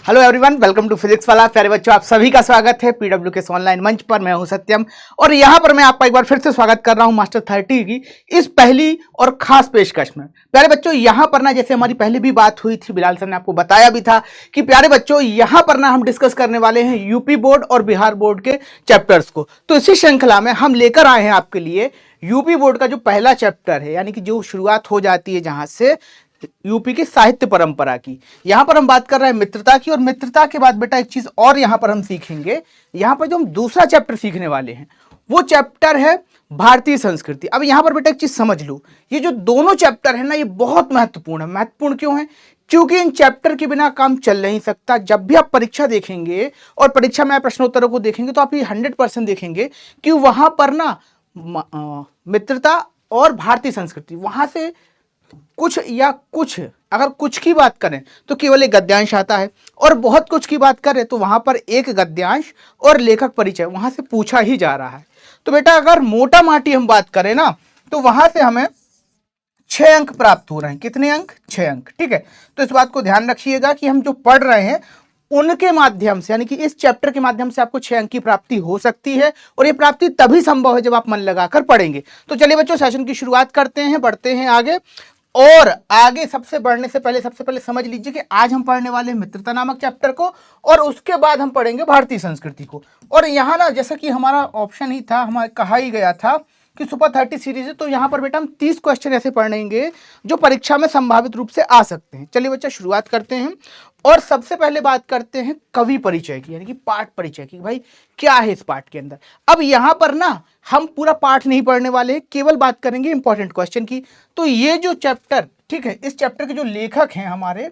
Hello everyone, welcome to Physics Wallah. प्यारे बच्चों, आप सभी का स्वागत है पीडब्ल्यू के ऑनलाइन मंच पर। मैं हूं सत्यम और यहां पर मैं आपका एक बार फिर से स्वागत कर रहा हूं मास्टर 30 की इस पहली और खास पेशकश में। प्यारे बच्चों, यहां पर ना जैसे हमारी पहले भी बात हुई थी, बिलाल सर ने आपको बताया भी था कि प्यारे बच्चों यहां पर ना हम डिस्कस करने वाले हैं यूपी बोर्ड और बिहार बोर्ड के चैप्टर्स को। तो इसी श्रृंखला में हम लेकर आए हैं आपके लिए यूपी बोर्ड का जो पहला चैप्टर है, यानी कि जो शुरुआत हो जाती है जहां से यूपी की साहित्य परंपरा की। यहां पर हम बात कर रहे हैं मित्रता की, और मित्रता के बाद बेटा एक चीज और यहां पर हम सीखेंगे। यहां पर जो हम दूसरा चैप्टर सीखने वाले हैं वो चैप्टर है भारतीय संस्कृति। अब यहां पर बेटा एक चीज समझ लो, ये जो दोनों चैप्टर है ना, ये बहुत महत्वपूर्ण है। महत्वपूर्ण क्यों है? क्योंकि इन चैप्टर के बिना काम चल नहीं सकता। जब भी आप परीक्षा देखेंगे और परीक्षा में प्रश्नोत्तरों को देखेंगे तो आप ये 100% देखेंगे कि वहां पर ना मित्रता और भारतीय संस्कृति, वहां से कुछ या कुछ, अगर कुछ की बात करें तो केवल एक गद्यांश आता है, और बहुत कुछ की बात करें तो वहां पर एक गद्यांश और लेखक परिचय वहां से पूछा ही जा रहा है। तो बेटा अगर मोटा माटी हम बात करें ना, तो वहां से हमें 6 अंक प्राप्त हो रहे हैं। कितने अंक? 6 अंक। ठीक है, तो इस बात को ध्यान रखिएगा कि हम जो पढ़ रहे हैं उनके माध्यम से, यानी कि इस चैप्टर के माध्यम से आपको 6 अंक की प्राप्ति हो सकती है, और ये प्राप्ति तभी संभव है जब आप मन लगाकर पढ़ेंगे। तो चलिए बच्चों, सेशन की शुरुआत करते हैं, बढ़ते हैं आगे। और आगे सबसे बढ़ने से पहले सबसे पहले समझ लीजिए कि आज हम पढ़ने वाले हैं मित्रता नामक चैप्टर को, और उसके बाद हम पढ़ेंगे भारतीय संस्कृति को। और यहाँ ना जैसा कि हमारा ऑप्शन ही था, हमारा कहा ही गया था कि सुपर 30 सीरीज है, तो यहाँ पर बेटा हम 30 क्वेश्चन ऐसे पढ़ेंगे जो परीक्षा में संभावित रूप से आ सकते हैं। चलिए बच्चा, शुरुआत करते हैं और सबसे पहले बात करते हैं कवि परिचय की, यानी कि पाठ परिचय की। भाई क्या है इस पाठ के अंदर? अब यहां पर ना हम पूरा पाठ नहीं पढ़ने वाले हैं, केवल बात करेंगे इंपॉर्टेंट क्वेश्चन की। तो ये जो चैप्टर, ठीक है, इस चैप्टर के जो लेखक हैं हमारे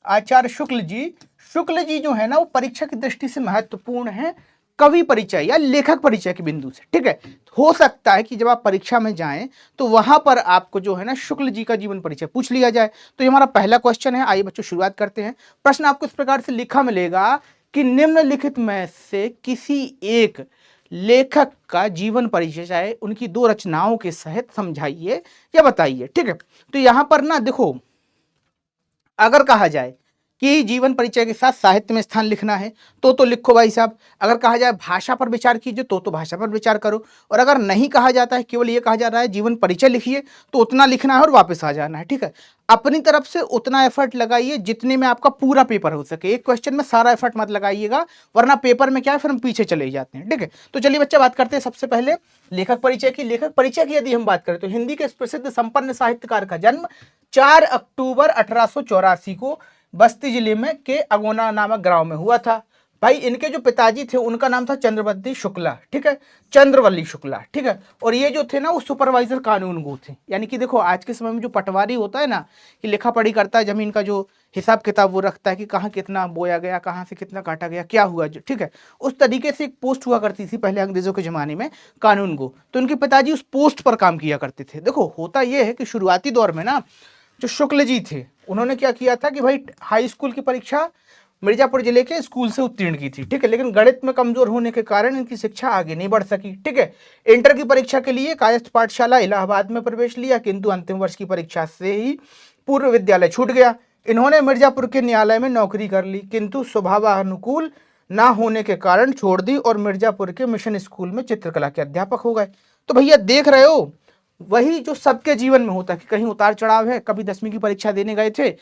आचार्य शुक्ल जी जो है ना, वो परीक्षा की दृष्टि से महत्वपूर्ण है कवि परिचय या लेखक परिचय के बिंदु से। ठीक है, हो सकता है कि जब आप परीक्षा में जाएं तो वहां पर आपको जो है ना शुक्ल जी का जीवन परिचय पूछ लिया जाए। तो ये हमारा पहला क्वेश्चन है। आइए बच्चों, शुरुआत करते हैं। प्रश्न आपको इस प्रकार से लिखा मिलेगा कि निम्नलिखित में से किसी एक लेखक का जीवन परिचय चाहे उनकी 2 रचनाओं के सहित समझाइए या बताइए। ठीक है, तो यहां पर ना देखो, अगर कहा जाए कि जीवन परिचय के साथ साहित्य में स्थान लिखना है तो लिखो भाई साहब। अगर कहा जाए भाषा पर विचार कीजिए तो भाषा पर विचार करो। और अगर नहीं कहा जाता है, केवल ये कहा जा रहा है जीवन परिचय लिखिए, तो उतना लिखना है और वापस आ जाना है। ठीक है, अपनी तरफ से उतना एफर्ट लगाइए जितने में आपका पूरा पेपर हो सके। एक क्वेश्चन में सारा एफर्ट मत लगाइएगा, वरना पेपर में क्या है, फिर हम पीछे चले जाते हैं। ठीक है, तो चलिए बच्चा, बात करते हैं सबसे पहले लेखक परिचय की। लेखक परिचय की यदि हम बात करें तो हिंदी के प्रसिद्ध संपन्न साहित्यकार का जन्म 4 अक्टूबर 1884 को बस्ती जिले में के अगोना नामक गांव में हुआ था। भाई इनके जो पिताजी थे उनका नाम था चंद्रवती शुक्ला। ठीक है, चंद्रवल्ली शुक्ला। ठीक है, और ये जो थे ना वो सुपरवाइजर कानूनगो थे। यानी कि देखो, आज के समय में जो पटवारी होता है ना, कि लिखा पढ़ी करता है, जमीन का जो हिसाब किताब वो रखता है कि कहाँ कितना बोया गया, कहाँ से कितना काटा गया, क्या हुआ जो। ठीक है, उस तरीके से एक पोस्ट हुआ करती थी पहले अंग्रेजों के जमाने में, कानूनगो। तो उनके पिताजी उस पोस्ट पर काम किया करते थे। देखो, होता यह है कि शुरुआती दौर में ना जो शुक्ल जी थे उन्होंने क्या किया था कि भाई हाई स्कूल की परीक्षा मिर्जापुर जिले के स्कूल से उत्तीर्ण की थी। ठीक है, लेकिन गणित में कमजोर होने के कारण इनकी शिक्षा आगे नहीं बढ़ सकी। ठीक है, इंटर की परीक्षा के लिए कायस्थ पाठशाला इलाहाबाद में प्रवेश लिया, किंतु अंतिम वर्ष की परीक्षा से ही पूर्व विद्यालय छूट गया। इन्होंने मिर्जापुर के न्यायालय में नौकरी कर ली, किंतु स्वभावानुकूल ना होने के कारण छोड़ दी और मिर्जापुर के मिशन स्कूल में चित्रकला के अध्यापक हो गए। तो भैया देख रहे हो, वही जो सबके जीवन में होता है कि कहीं उतार चढ़ाव है। कभी 10वीं की परीक्षा देने गए थे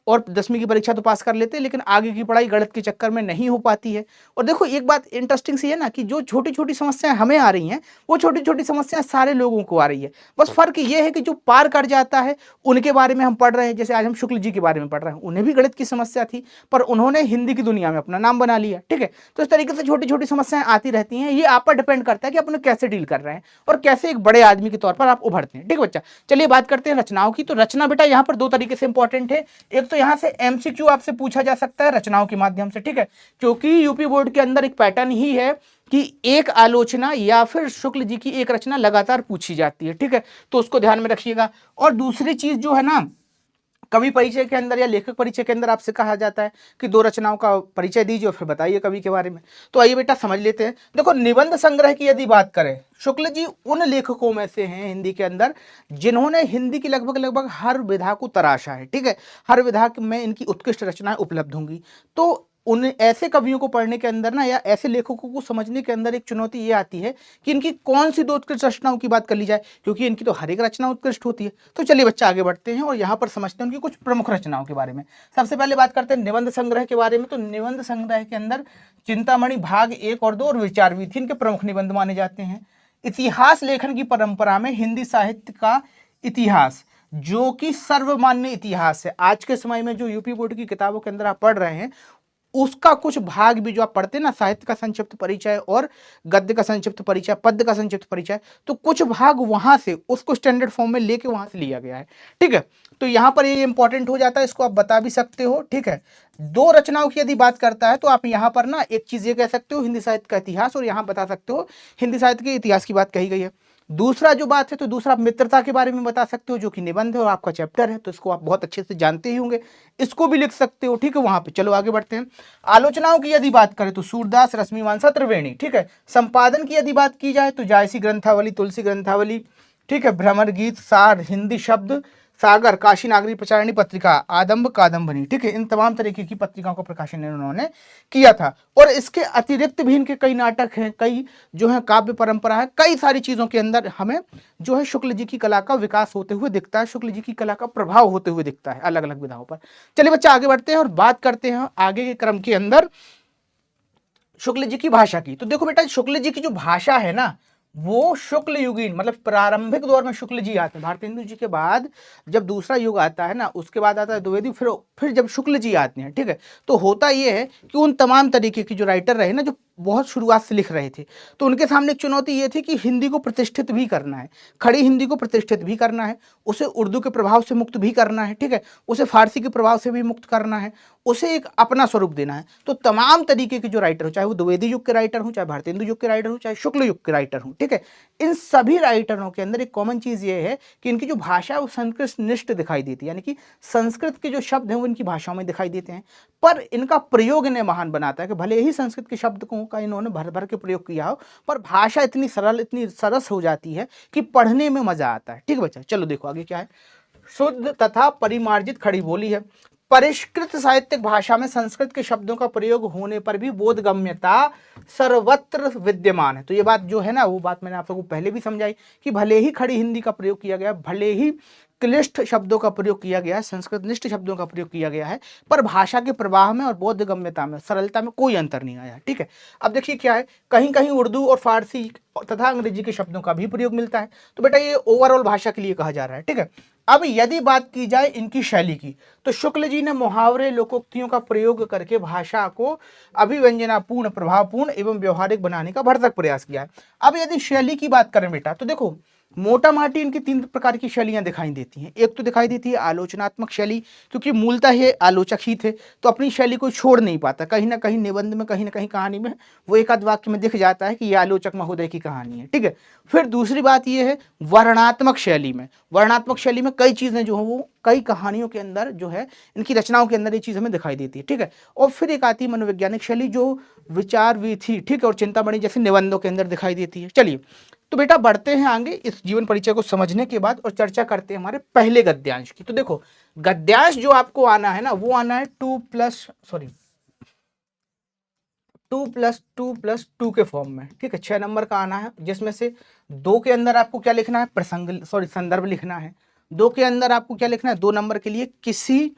और 10वीं की परीक्षा तो पास कर लेते, लेकिन आगे की पढ़ाई गणित के चक्कर में नहीं हो पाती है। और देखो, एक बात इंटरेस्टिंग सी है ना कि जो छोटी छोटी समस्याएं हमें आ रही हैं वो छोटी छोटी समस्याएं सारे लोगों को आ रही है। बस फर्क ये है कि जो पार कर जाता है उनके बारे में हम पढ़ रहे हैं। जैसे आज हम शुक्ल जी के बारे में पढ़ रहे हैं, उन्हें भी गणित की समस्या थी, पर उन्होंने हिंदी की दुनिया में अपना नाम बना लिया। ठीक है, तो इस तरीके से छोटी छोटी समस्याएं आती रहती हैं। ये आप पर डिपेंड करता है कि आप उन्हें कैसे डील कर रहे हैं और कैसे एक बड़े आदमी के तौर पर आप उभरते हैं। ठीक है बच्चा, चलिए बात करते हैं रचनाओं की। तो रचना बेटा यहाँ पर 2 तरीके से इंपॉर्टेंट है। एक तो यहाँ से एमसीक्यू आपसे पूछा जा सकता है रचनाओं के माध्यम से। ठीक है, क्योंकि यूपी बोर्ड के अंदर एक पैटर्न ही है कि एक आलोचना या फिर शुक्ल जी की एक रचना लगातार पूछी जाती है। ठीक है, तो उसको ध्यान में रखिएगा। और दूसरी चीज जो है ना, कवि परिचय के अंदर या लेखक परिचय के अंदर आपसे कहा जाता है कि 2 रचनाओं का परिचय दीजिए और फिर बताइए कवि के बारे में। तो आइए बेटा समझ लेते हैं। देखो, निबंध संग्रह की यदि बात करें, शुक्ल जी उन लेखकों में से हैं हिंदी के अंदर जिन्होंने हिंदी की लगभग हर विधा को तराशा है। ठीक है, हर विधा में इनकी उत्कृष्ट रचनाएं उपलब्ध होंगी। तो उन ऐसे कवियों को पढ़ने के अंदर ना, या ऐसे लेखकों को समझने के अंदर एक चुनौती ये आती है कि इनकी कौन सी दो उत्कृष्ट रचनाओं की बात कर ली जाए, क्योंकि इनकी तो हर एक रचना उत्कृष्ट होती है। तो चलिए बच्चा आगे बढ़ते हैं और यहाँ पर समझते हैं उनकी कुछ प्रमुख रचनाओं के बारे में। सबसे पहले बात करते हैं निबंध संग्रह के बारे में। तो निबंध संग्रह के अंदर चिंतामणि भाग 1 और 2 और विचार वीथी इनके प्रमुख निबंध माने जाते हैं। इतिहास लेखन की परंपरा में हिंदी साहित्य का इतिहास, जो कि सर्वमान्य इतिहास है, आज के समय में जो यूपी बोर्ड की किताबों के अंदर आप पढ़ रहे हैं उसका कुछ भाग भी जो आप पढ़ते हैं ना, साहित्य का संक्षिप्त परिचय और गद्य का संक्षिप्त परिचय, पद्य का संक्षिप्त परिचय, तो कुछ भाग वहां से उसको स्टैंडर्ड फॉर्म में लेके वहां से लिया गया है। ठीक है, तो यहां पर ये इंपॉर्टेंट हो जाता है, इसको आप बता भी सकते हो। ठीक है, दो रचनाओं की यदि बात करता है तो आप यहां पर ना एक चीज ये कह सकते हो हिंदी साहित्य का इतिहास, और यहां बता सकते हो हिंदी साहित्य के इतिहास की बात कही गई है। दूसरा जो बात है, तो दूसरा आप मित्रता के बारे में बता सकते हो, जो कि निबंध है और आपका चैप्टर है, तो इसको आप बहुत अच्छे से जानते ही होंगे, इसको भी लिख सकते हो। ठीक है, वहां पे चलो आगे बढ़ते हैं। आलोचनाओं की यदि बात करें तो सूरदास, रश्मिमांसा, त्रिवेणी। ठीक है, संपादन की यदि बात की जाए तो जायसी ग्रंथावली, तुलसी ग्रंथावली, ठीक है, भ्रमर गीत, सार, हिंदी शब्द सागर, काशी नागरी प्रचारणी पत्रिका, आदम्ब, कादम्बनी। ठीक है, इन तमाम तरीके की पत्रिकाओं का प्रकाशन इन्होंने किया था। और इसके अतिरिक्त भी इनके कई नाटक हैं, कई जो है काव्य परंपरा है, कई सारी चीजों के अंदर हमें जो है शुक्ल जी की कला का विकास होते हुए दिखता है, शुक्ल जी की कला का प्रभाव होते हुए दिखता है अलग अलग विधाओं पर। चलिए बच्चा आगे बढ़ते हैं और बात करते हैं आगे के क्रम के अंदर शुक्ल जी की भाषा की। तो देखो बेटा, शुक्ल जी की जो भाषा है ना, वो शुक्ल युगीन, मतलब प्रारंभिक दौर में शुक्ल जी आते हैं। भारतेंदु जी के बाद जब दूसरा युग आता है ना, उसके बाद आता है द्विवेदी, फिर जब शुक्ल जी आते हैं। ठीक है, तो होता ये है कि उन तमाम तरीके की जो राइटर रहे ना, जो बहुत शुरुआत से लिख रहे थे, तो उनके सामने एक चुनौती ये थी कि हिंदी को प्रतिष्ठित भी करना है, खड़ी हिंदी को प्रतिष्ठित भी करना है, उसे उर्दू के प्रभाव से मुक्त भी करना है। ठीक है, उसे फारसी के प्रभाव से भी मुक्त करना है, उसे एक अपना स्वरूप देना है। तो तमाम तरीके के जो राइटर हो, चाहे वो द्विवेदी युग के राइटर हो, चाहे भारतेंदु युग के राइटर हो, चाहे शुक्ल युग के राइटर हो, ठीक है, इन सभी राइटरों के अंदर एक कॉमन चीज ये है कि इनकी जो भाषा है वो संस्कृत निष्ठ दिखाई देती है, यानी कि संस्कृत के जो शब्द हैं वो इनकी भाषाओं में दिखाई देते हैं, पर इनका प्रयोग इन्हें महान बनाता है कि भले ही संस्कृत के शब्द का इन्होंने भर भर के प्रयोग किया हो, पर भाषा इतनी सरल, इतनी सरस हो जाती है कि पढ़ने में मजा आता है। ठीक है बच्चा, चलो देखो आगे क्या है। शुद्ध तथा परिमार्जित खड़ी बोली है। परिष्कृत साहित्यिक भाषा में संस्कृत के शब्दों का प्रयोग होने पर भी बोधगम्यता सर्वत्र विद्यमान है। तो ये बात जो है ना, वो बात मैंने आप सबको पहले भी समझाई कि भले ही खड़ी हिंदी का प्रयोग किया गया, भले ही क्लिष्ट शब्दों का प्रयोग किया गया है, संस्कृत निष्ठ शब्दों का प्रयोग किया गया है, पर भाषा के प्रवाह में और बोधगम्यता में, सरलता में कोई अंतर नहीं आया। ठीक है, अब देखिए क्या है, कहीं कहीं उर्दू और फारसी तथा अंग्रेजी के शब्दों का भी प्रयोग मिलता है। तो बेटा ये ओवरऑल भाषा के लिए कहा जा रहा है। ठीक है, अब यदि बात की जाए इनकी शैली की, तो शुक्ल जी ने मुहावरे, लोकोक्तियों का प्रयोग करके भाषा को अभिव्यंजनापूर्ण, प्रभावपूर्ण एवं व्यवहारिक बनाने का भरसक प्रयास किया है। अब यदि शैली की बात करें बेटा, तो देखो मोटा माटी इनकी तीन प्रकार की शैलियां दिखाई देती हैं। एक तो दिखाई देती है आलोचनात्मक शैली, क्योंकि मूलतः ये आलोचक ही थे, तो अपनी शैली को छोड़ नहीं पाता, कहीं ना कहीं निबंध में, कहीं ना कहीं कहानी में वो एक आध वाक्य में दिख जाता है कि ये आलोचक महोदय की कहानी है। ठीक है, फिर दूसरी बात ये है वर्णनात्मक शैली में। वर्णनात्मक शैली में कई चीजें जो है वो कई कहानियों के अंदर जो है, इनकी रचनाओं के अंदर ये चीज हमें दिखाई देती है। ठीक है, और फिर एक आती है मनोवैज्ञानिक शैली, जो विचार वीथी, ठीक है, और चिंतामणि जैसे निबंधों के अंदर दिखाई देती है। चलिए तो बेटा बढ़ते हैं आगे इस जीवन परिचय को समझने के बाद और चर्चा करते हैं हमारे पहले गद्यांश की। तो देखो गद्यांश जो आपको आना है ना, वो आना है 2+2+2 के फॉर्म में। ठीक है, 6 नंबर का आना है, जिसमें से 2 के अंदर आपको क्या लिखना है, संदर्भ लिखना है। 2 के अंदर आपको क्या लिखना है, 2 नंबर के लिए किसी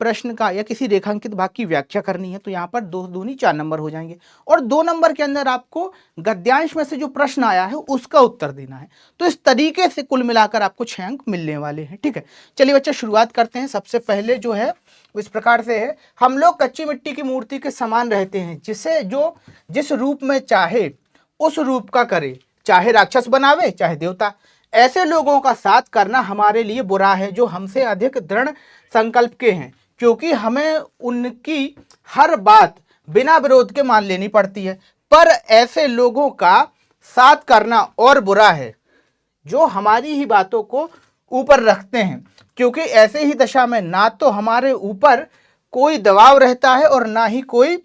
प्रश्न का या किसी रेखांकित भाग की व्याख्या करनी है, तो यहाँ पर 2 दूनी 4 नंबर हो जाएंगे। और 2 नंबर के अंदर आपको गद्यांश में से जो प्रश्न आया है उसका उत्तर देना है। तो इस तरीके से कुल मिलाकर आपको 6 अंक मिलने वाले हैं। ठीक है, चलिए बच्चा शुरुआत करते हैं। सबसे पहले जो है इस प्रकार से है, हम लोग कच्ची मिट्टी की मूर्ति के समान रहते हैं, जिसे जो जिस रूप में चाहे उस रूप का करे, चाहे राक्षस बनावे चाहे देवता। ऐसे लोगों का साथ करना हमारे लिए बुरा है जो हमसे अधिक दृढ़ संकल्प के हैं, क्योंकि हमें उनकी हर बात बिना विरोध के मान लेनी पड़ती है। पर ऐसे लोगों का साथ करना और बुरा है जो हमारी ही बातों को ऊपर रखते हैं, क्योंकि ऐसे ही दशा में ना तो हमारे ऊपर कोई दबाव रहता है और ना ही कोई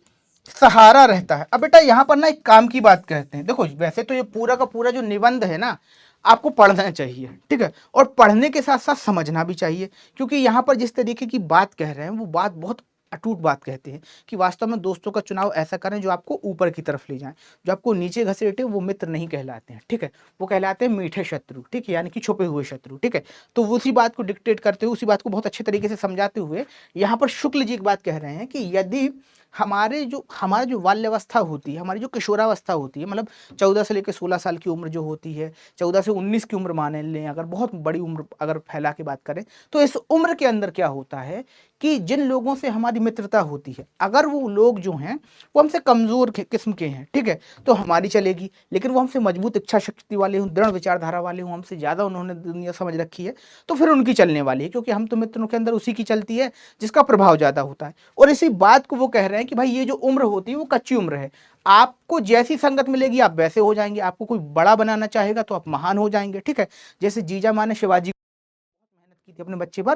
सहारा रहता है। अब बेटा यहाँ पर ना एक काम की बात कहते हैं। देखो वैसे तो ये पूरा का पूरा जो निबंध है ना, आपको पढ़ना चाहिए। ठीक है, और पढ़ने के साथ साथ समझना भी चाहिए, क्योंकि यहाँ पर जिस तरीके की बात कह रहे हैं वो बात बहुत अटूट बात कहते हैं कि वास्तव में दोस्तों का चुनाव ऐसा करें जो आपको ऊपर की तरफ ले जाएं, जो आपको नीचे घसीटे वो मित्र नहीं कहलाते हैं, ठीक है, वो कहलाते हैं मीठे शत्रु, ठीक है, यानी कि छुपे हुए शत्रु, ठीक है। तो उसी बात को डिक्टेट करते हुए, उसी बात को बहुत अच्छे तरीके से समझाते हुए यहाँ पर शुक्ल जी एक बात कह रहे हैं कि यदि हमारा जो बाल्यावस्था होती है, हमारी जो किशोरावस्था होती है, मतलब 14 से लेकर 16 साल की उम्र जो होती है, 14 से 19 की उम्र मान लें, अगर बहुत बड़ी उम्र अगर फैला के बात करें, तो इस उम्र के अंदर क्या होता है कि जिन लोगों से हमारी मित्रता होती है, अगर वो लोग जो हैं वो हमसे कमजोर किस्म के हैं, ठीक है, तो हमारी चलेगी। लेकिन वो हमसे मजबूत इच्छा शक्ति वाले हों, दृढ़ विचारधारा वाले हों, हमसे ज्यादा उन्होंने दुनिया समझ रखी है, तो फिर उनकी चलने वाली है, क्योंकि हम तो मित्रों के अंदर उसी की चलती है जिसका प्रभाव ज्यादा होता है। और इसी बात को वो कह रहे हैं कि भाई ये जो उम्र होती है वो कच्ची उम्र है, आपको जैसी संगत मिलेगी आप वैसे हो जाएंगे, आपको कोई बड़ा बनाना चाहेगा तो आप महान हो जाएंगे, ठीक है। जैसे जीजा माँ ने शिवाजी मेहनत की थी अपने बच्चे पर,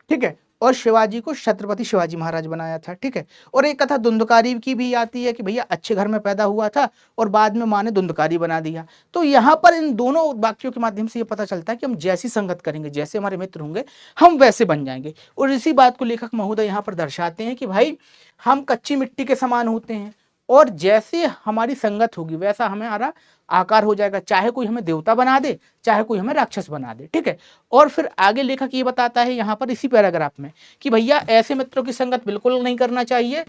ठीक है, और शिवाजी को छत्रपति शिवाजी महाराज बनाया था, ठीक है। और एक कथा धुंधकारी की भी आती है कि भैया अच्छे घर में पैदा हुआ था और बाद में माँ ने धुंधकारी बना दिया। तो यहाँ पर इन दोनों वाक्यों के माध्यम से ये पता चलता है कि हम जैसी संगत करेंगे, जैसे हमारे मित्र होंगे, हम वैसे बन जाएंगे। और इसी बात को लेखक महोदय यहाँ पर दर्शाते हैं कि भाई हम कच्ची मिट्टी के समान होते हैं, और जैसे हमारी संगत होगी वैसा हमारा आकार हो जाएगा, चाहे कोई हमें देवता बना दे, चाहे कोई हमें राक्षस बना दे, ठीक है। और फिर आगे लेखक ये बताता है यहाँ पर इसी पैराग्राफ में कि भैया ऐसे मित्रों की संगत बिल्कुल नहीं करना चाहिए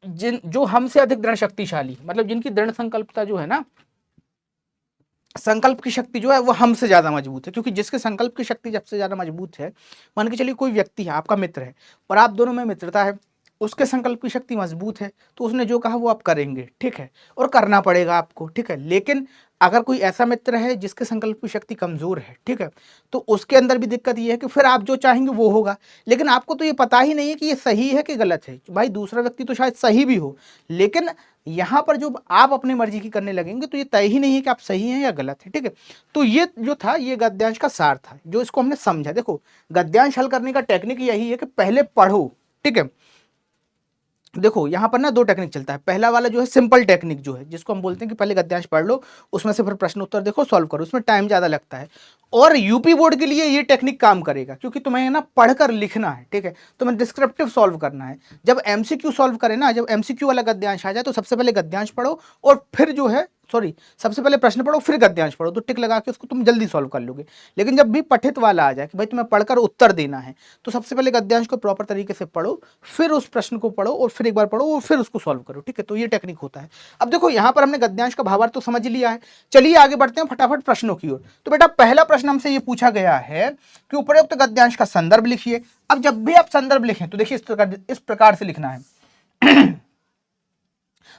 जो हमसे अधिक दृढ़ शक्तिशाली, मतलब जिनकी दृढ़ संकल्पता जो है ना, संकल्प की शक्ति जो है वो हमसे ज्यादा मजबूत है। क्योंकि जिसके संकल्प की शक्ति सबसे ज्यादा मजबूत है, मान के चलिए कोई व्यक्ति है आपका मित्र है और आप दोनों में मित्रता है, उसके संकल्प की शक्ति मजबूत है, तो उसने जो कहा वो आप करेंगे, ठीक है, और करना पड़ेगा आपको, ठीक है। लेकिन अगर कोई ऐसा मित्र है जिसके संकल्प की शक्ति कमजोर है, ठीक है, तो उसके अंदर भी दिक्कत ये है कि फिर आप जो चाहेंगे वो होगा, लेकिन आपको तो ये पता ही नहीं है कि ये सही है कि गलत है। भाई दूसरा व्यक्ति तो शायद सही भी हो, लेकिन यहाँ पर जो आप अपनी मर्जी की करने लगेंगे तो ये तय ही नहीं है कि आप सही हैं या गलत है, ठीक है। तो ये जो था ये गद्यांश का सार था, जो इसको हमने समझा। देखो गद्यांश हल करने का टेक्निक यही है कि पहले पढ़ो, ठीक है। देखो यहाँ पर ना दो टेक्निक चलता है। पहला वाला जो है सिंपल टेक्निक जो है, जिसको हम बोलते हैं कि पहले गद्यांश पढ़ लो, उसमें से फिर प्रश्न उत्तर देखो, सॉल्व करो, उसमें टाइम ज़्यादा लगता है। और यूपी बोर्ड के लिए ये टेक्निक काम करेगा, क्योंकि तुम्हें ना पढ़कर लिखना है, ठीक है, तुम्हें डिस्क्रिप्टिव सॉल्व करना है। जब एमसीक्यू सॉल्व करे ना, जब एमसीक्यू वाला गद्यांश आ जाए तो सबसे पहले गद्यांश पढ़ो और फिर जो है सबसे पहले प्रश्न पढ़ो फिर गद्यांश पढ़ो, तो टिक लगा के उसको तुम जल्दी सॉल्व कर लोगे। लेकिन जब भी पठित वाला आ जाए कि भाई तुम्हें पढ़कर उत्तर देना है, तो सबसे पहले गद्यांश को प्रॉपर तरीके से पढ़ो, फिर उस प्रश्न को पढ़ो और फिर एक बार पढ़ो और फिर उसको सॉल्व करो, ठीक है। तो ये टेक्निक होता है। अब देखो यहाँ पर हमने गद्यांश का भावार्थ तो समझ लिया है, चलिए आगे बढ़ते हैं फटाफट प्रश्नों की ओर। तो बेटा पहला प्रश्न हमसे ये पूछा गया है कि उपरोक्त गद्यांश का संदर्भ लिखिए। अब जब भी आप संदर्भ लिखें तो देखिए इस प्रकार से लिखना है।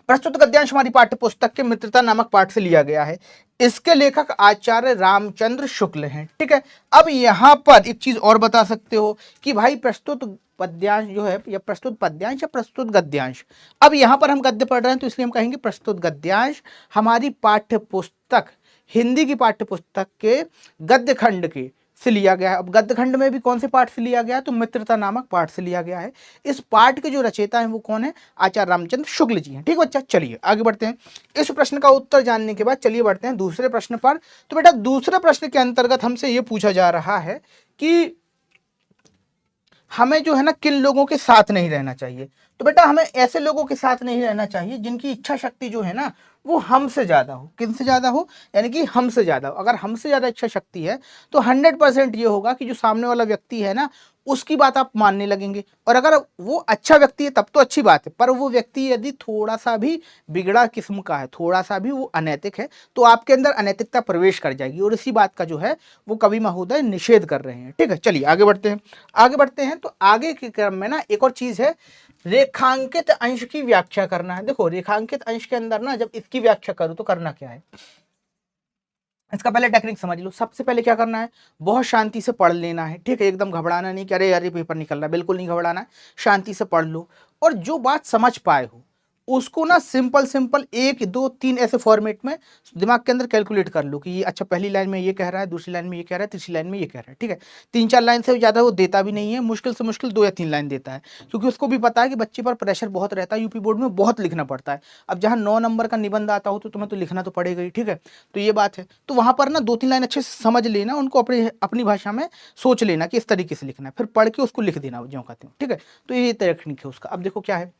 प्रस्तुत गद्यांश हमारी पाठ्य पुस्तक के मित्रता नामक पाठ से लिया गया है, इसके लेखक आचार्य रामचंद्र शुक्ल हैं, ठीक है। अब यहां पर एक चीज और बता सकते हो कि भाई प्रस्तुत पद्यांश जो है या प्रस्तुत पद्यांश या प्रस्तुत गद्यांश, अब यहां पर हम गद्य पढ़ रहे हैं तो इसलिए हम कहेंगे प्रस्तुत गद्यांश हमारी पाठ्य पुस्तक, हिंदी की पाठ्य पुस्तक के गद्य खंड के से लिया गया है। अब गद्य खंड में भी कौन से पाठ से लिया गया है, तो मित्रता नामक पाठ से लिया गया है। इस पाठ के जो रचयिता हैं वो कौन है, आचार्य रामचंद्र शुक्ल जी हैं, ठीक बच्चा। चलिए आगे बढ़ते हैं। इस प्रश्न का उत्तर जानने के बाद चलिए बढ़ते हैं दूसरे प्रश्न पर। तो बेटा दूसरे प्रश्न के अंतर्गत हमसे ये पूछा जा रहा है कि हमें जो है ना किन लोगों के साथ नहीं रहना चाहिए। तो बेटा हमें ऐसे लोगों के साथ नहीं रहना चाहिए जिनकी इच्छा शक्ति जो है ना वो हमसे ज्यादा हो। किनसे ज्यादा हो, यानी कि हमसे ज्यादा हो। अगर हमसे ज्यादा इच्छा शक्ति है तो 100% ये होगा कि जो सामने वाला व्यक्ति है ना उसकी बात आप मानने लगेंगे। और अगर वो अच्छा व्यक्ति है तब तो अच्छी बात है, पर वो व्यक्ति यदि थोड़ा सा भी बिगड़ा किस्म का है, थोड़ा सा भी वो अनैतिक है, तो आपके अंदर अनैतिकता प्रवेश कर जाएगी। और इसी बात का जो है वो कवि महोदय निषेध कर रहे हैं, ठीक है। चलिए आगे बढ़ते हैं। आगे बढ़ते हैं तो आगे के क्रम में ना एक और चीज है, रेखांकित अंश की व्याख्या करना है। देखो रेखांकित अंश के अंदर ना जब इसकी व्याख्या करूं तो करना क्या है, इसका पहले टेक्निक समझ लो। सबसे पहले क्या करना है, बहुत शांति से पढ़ लेना है, ठीक है। एकदम घबराना नहीं कि अरे यार ये पेपर निकल रहा है, बिल्कुल नहीं घबराना है, शांति से पढ़ लो। और जो बात समझ पाए हो उसको ना सिंपल सिंपल 1 2 3 ऐसे फॉर्मेट में दिमाग के अंदर कैलकुलेट कर लो कि ये अच्छा पहली लाइन में ये कह रहा है, दूसरी लाइन में ये कह रहा है, तीसरी लाइन में ये कह रहा है, ठीक है। 3-4 लाइन से ज़्यादा वो देता भी नहीं है, मुश्किल से मुश्किल 2 या 3 लाइन देता है, क्योंकि उसको भी पता है कि बच्चे पर प्रेशर बहुत रहता है, यूपी बोर्ड में बहुत लिखना पड़ता है। अब जहाँ 9 नंबर का निबंध आता हो तो तुम्हें तो लिखना तो पड़ेगा ही, ठीक है। तो ये बात है, तो वहाँ पर ना 2-3 लाइन अच्छे से समझ लेना, उनको अपनी अपनी भाषा में सोच लेना कि इस तरीके से लिखना है, फिर पढ़ के उसको लिख देना ज्यों का त्यों, ठीक है। तो ये टेक्निक है उसका। अब देखो क्या है,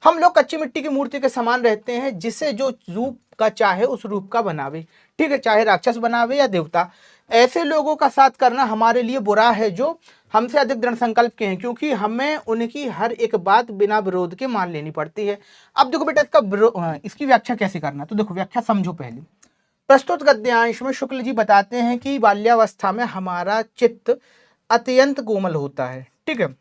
हम लोग कच्ची मिट्टी की मूर्ति के समान रहते हैं, जिसे जो रूप का चाहे उस रूप का बनावे, ठीक है, चाहे राक्षस बनावे या देवता। ऐसे लोगों का साथ करना हमारे लिए बुरा है जो हमसे अधिक दृढ़ संकल्प के हैं, क्योंकि हमें उनकी हर एक बात बिना विरोध के मान लेनी पड़ती है। अब देखो बेटा इसकी व्याख्या कैसे करना, तो देखो व्याख्या समझो पहले। प्रस्तुत गद्यांश में शुक्ल जी बताते हैं कि बाल्यावस्था में हमारा चित्त अत्यंत कोमल होता है, ठीक है,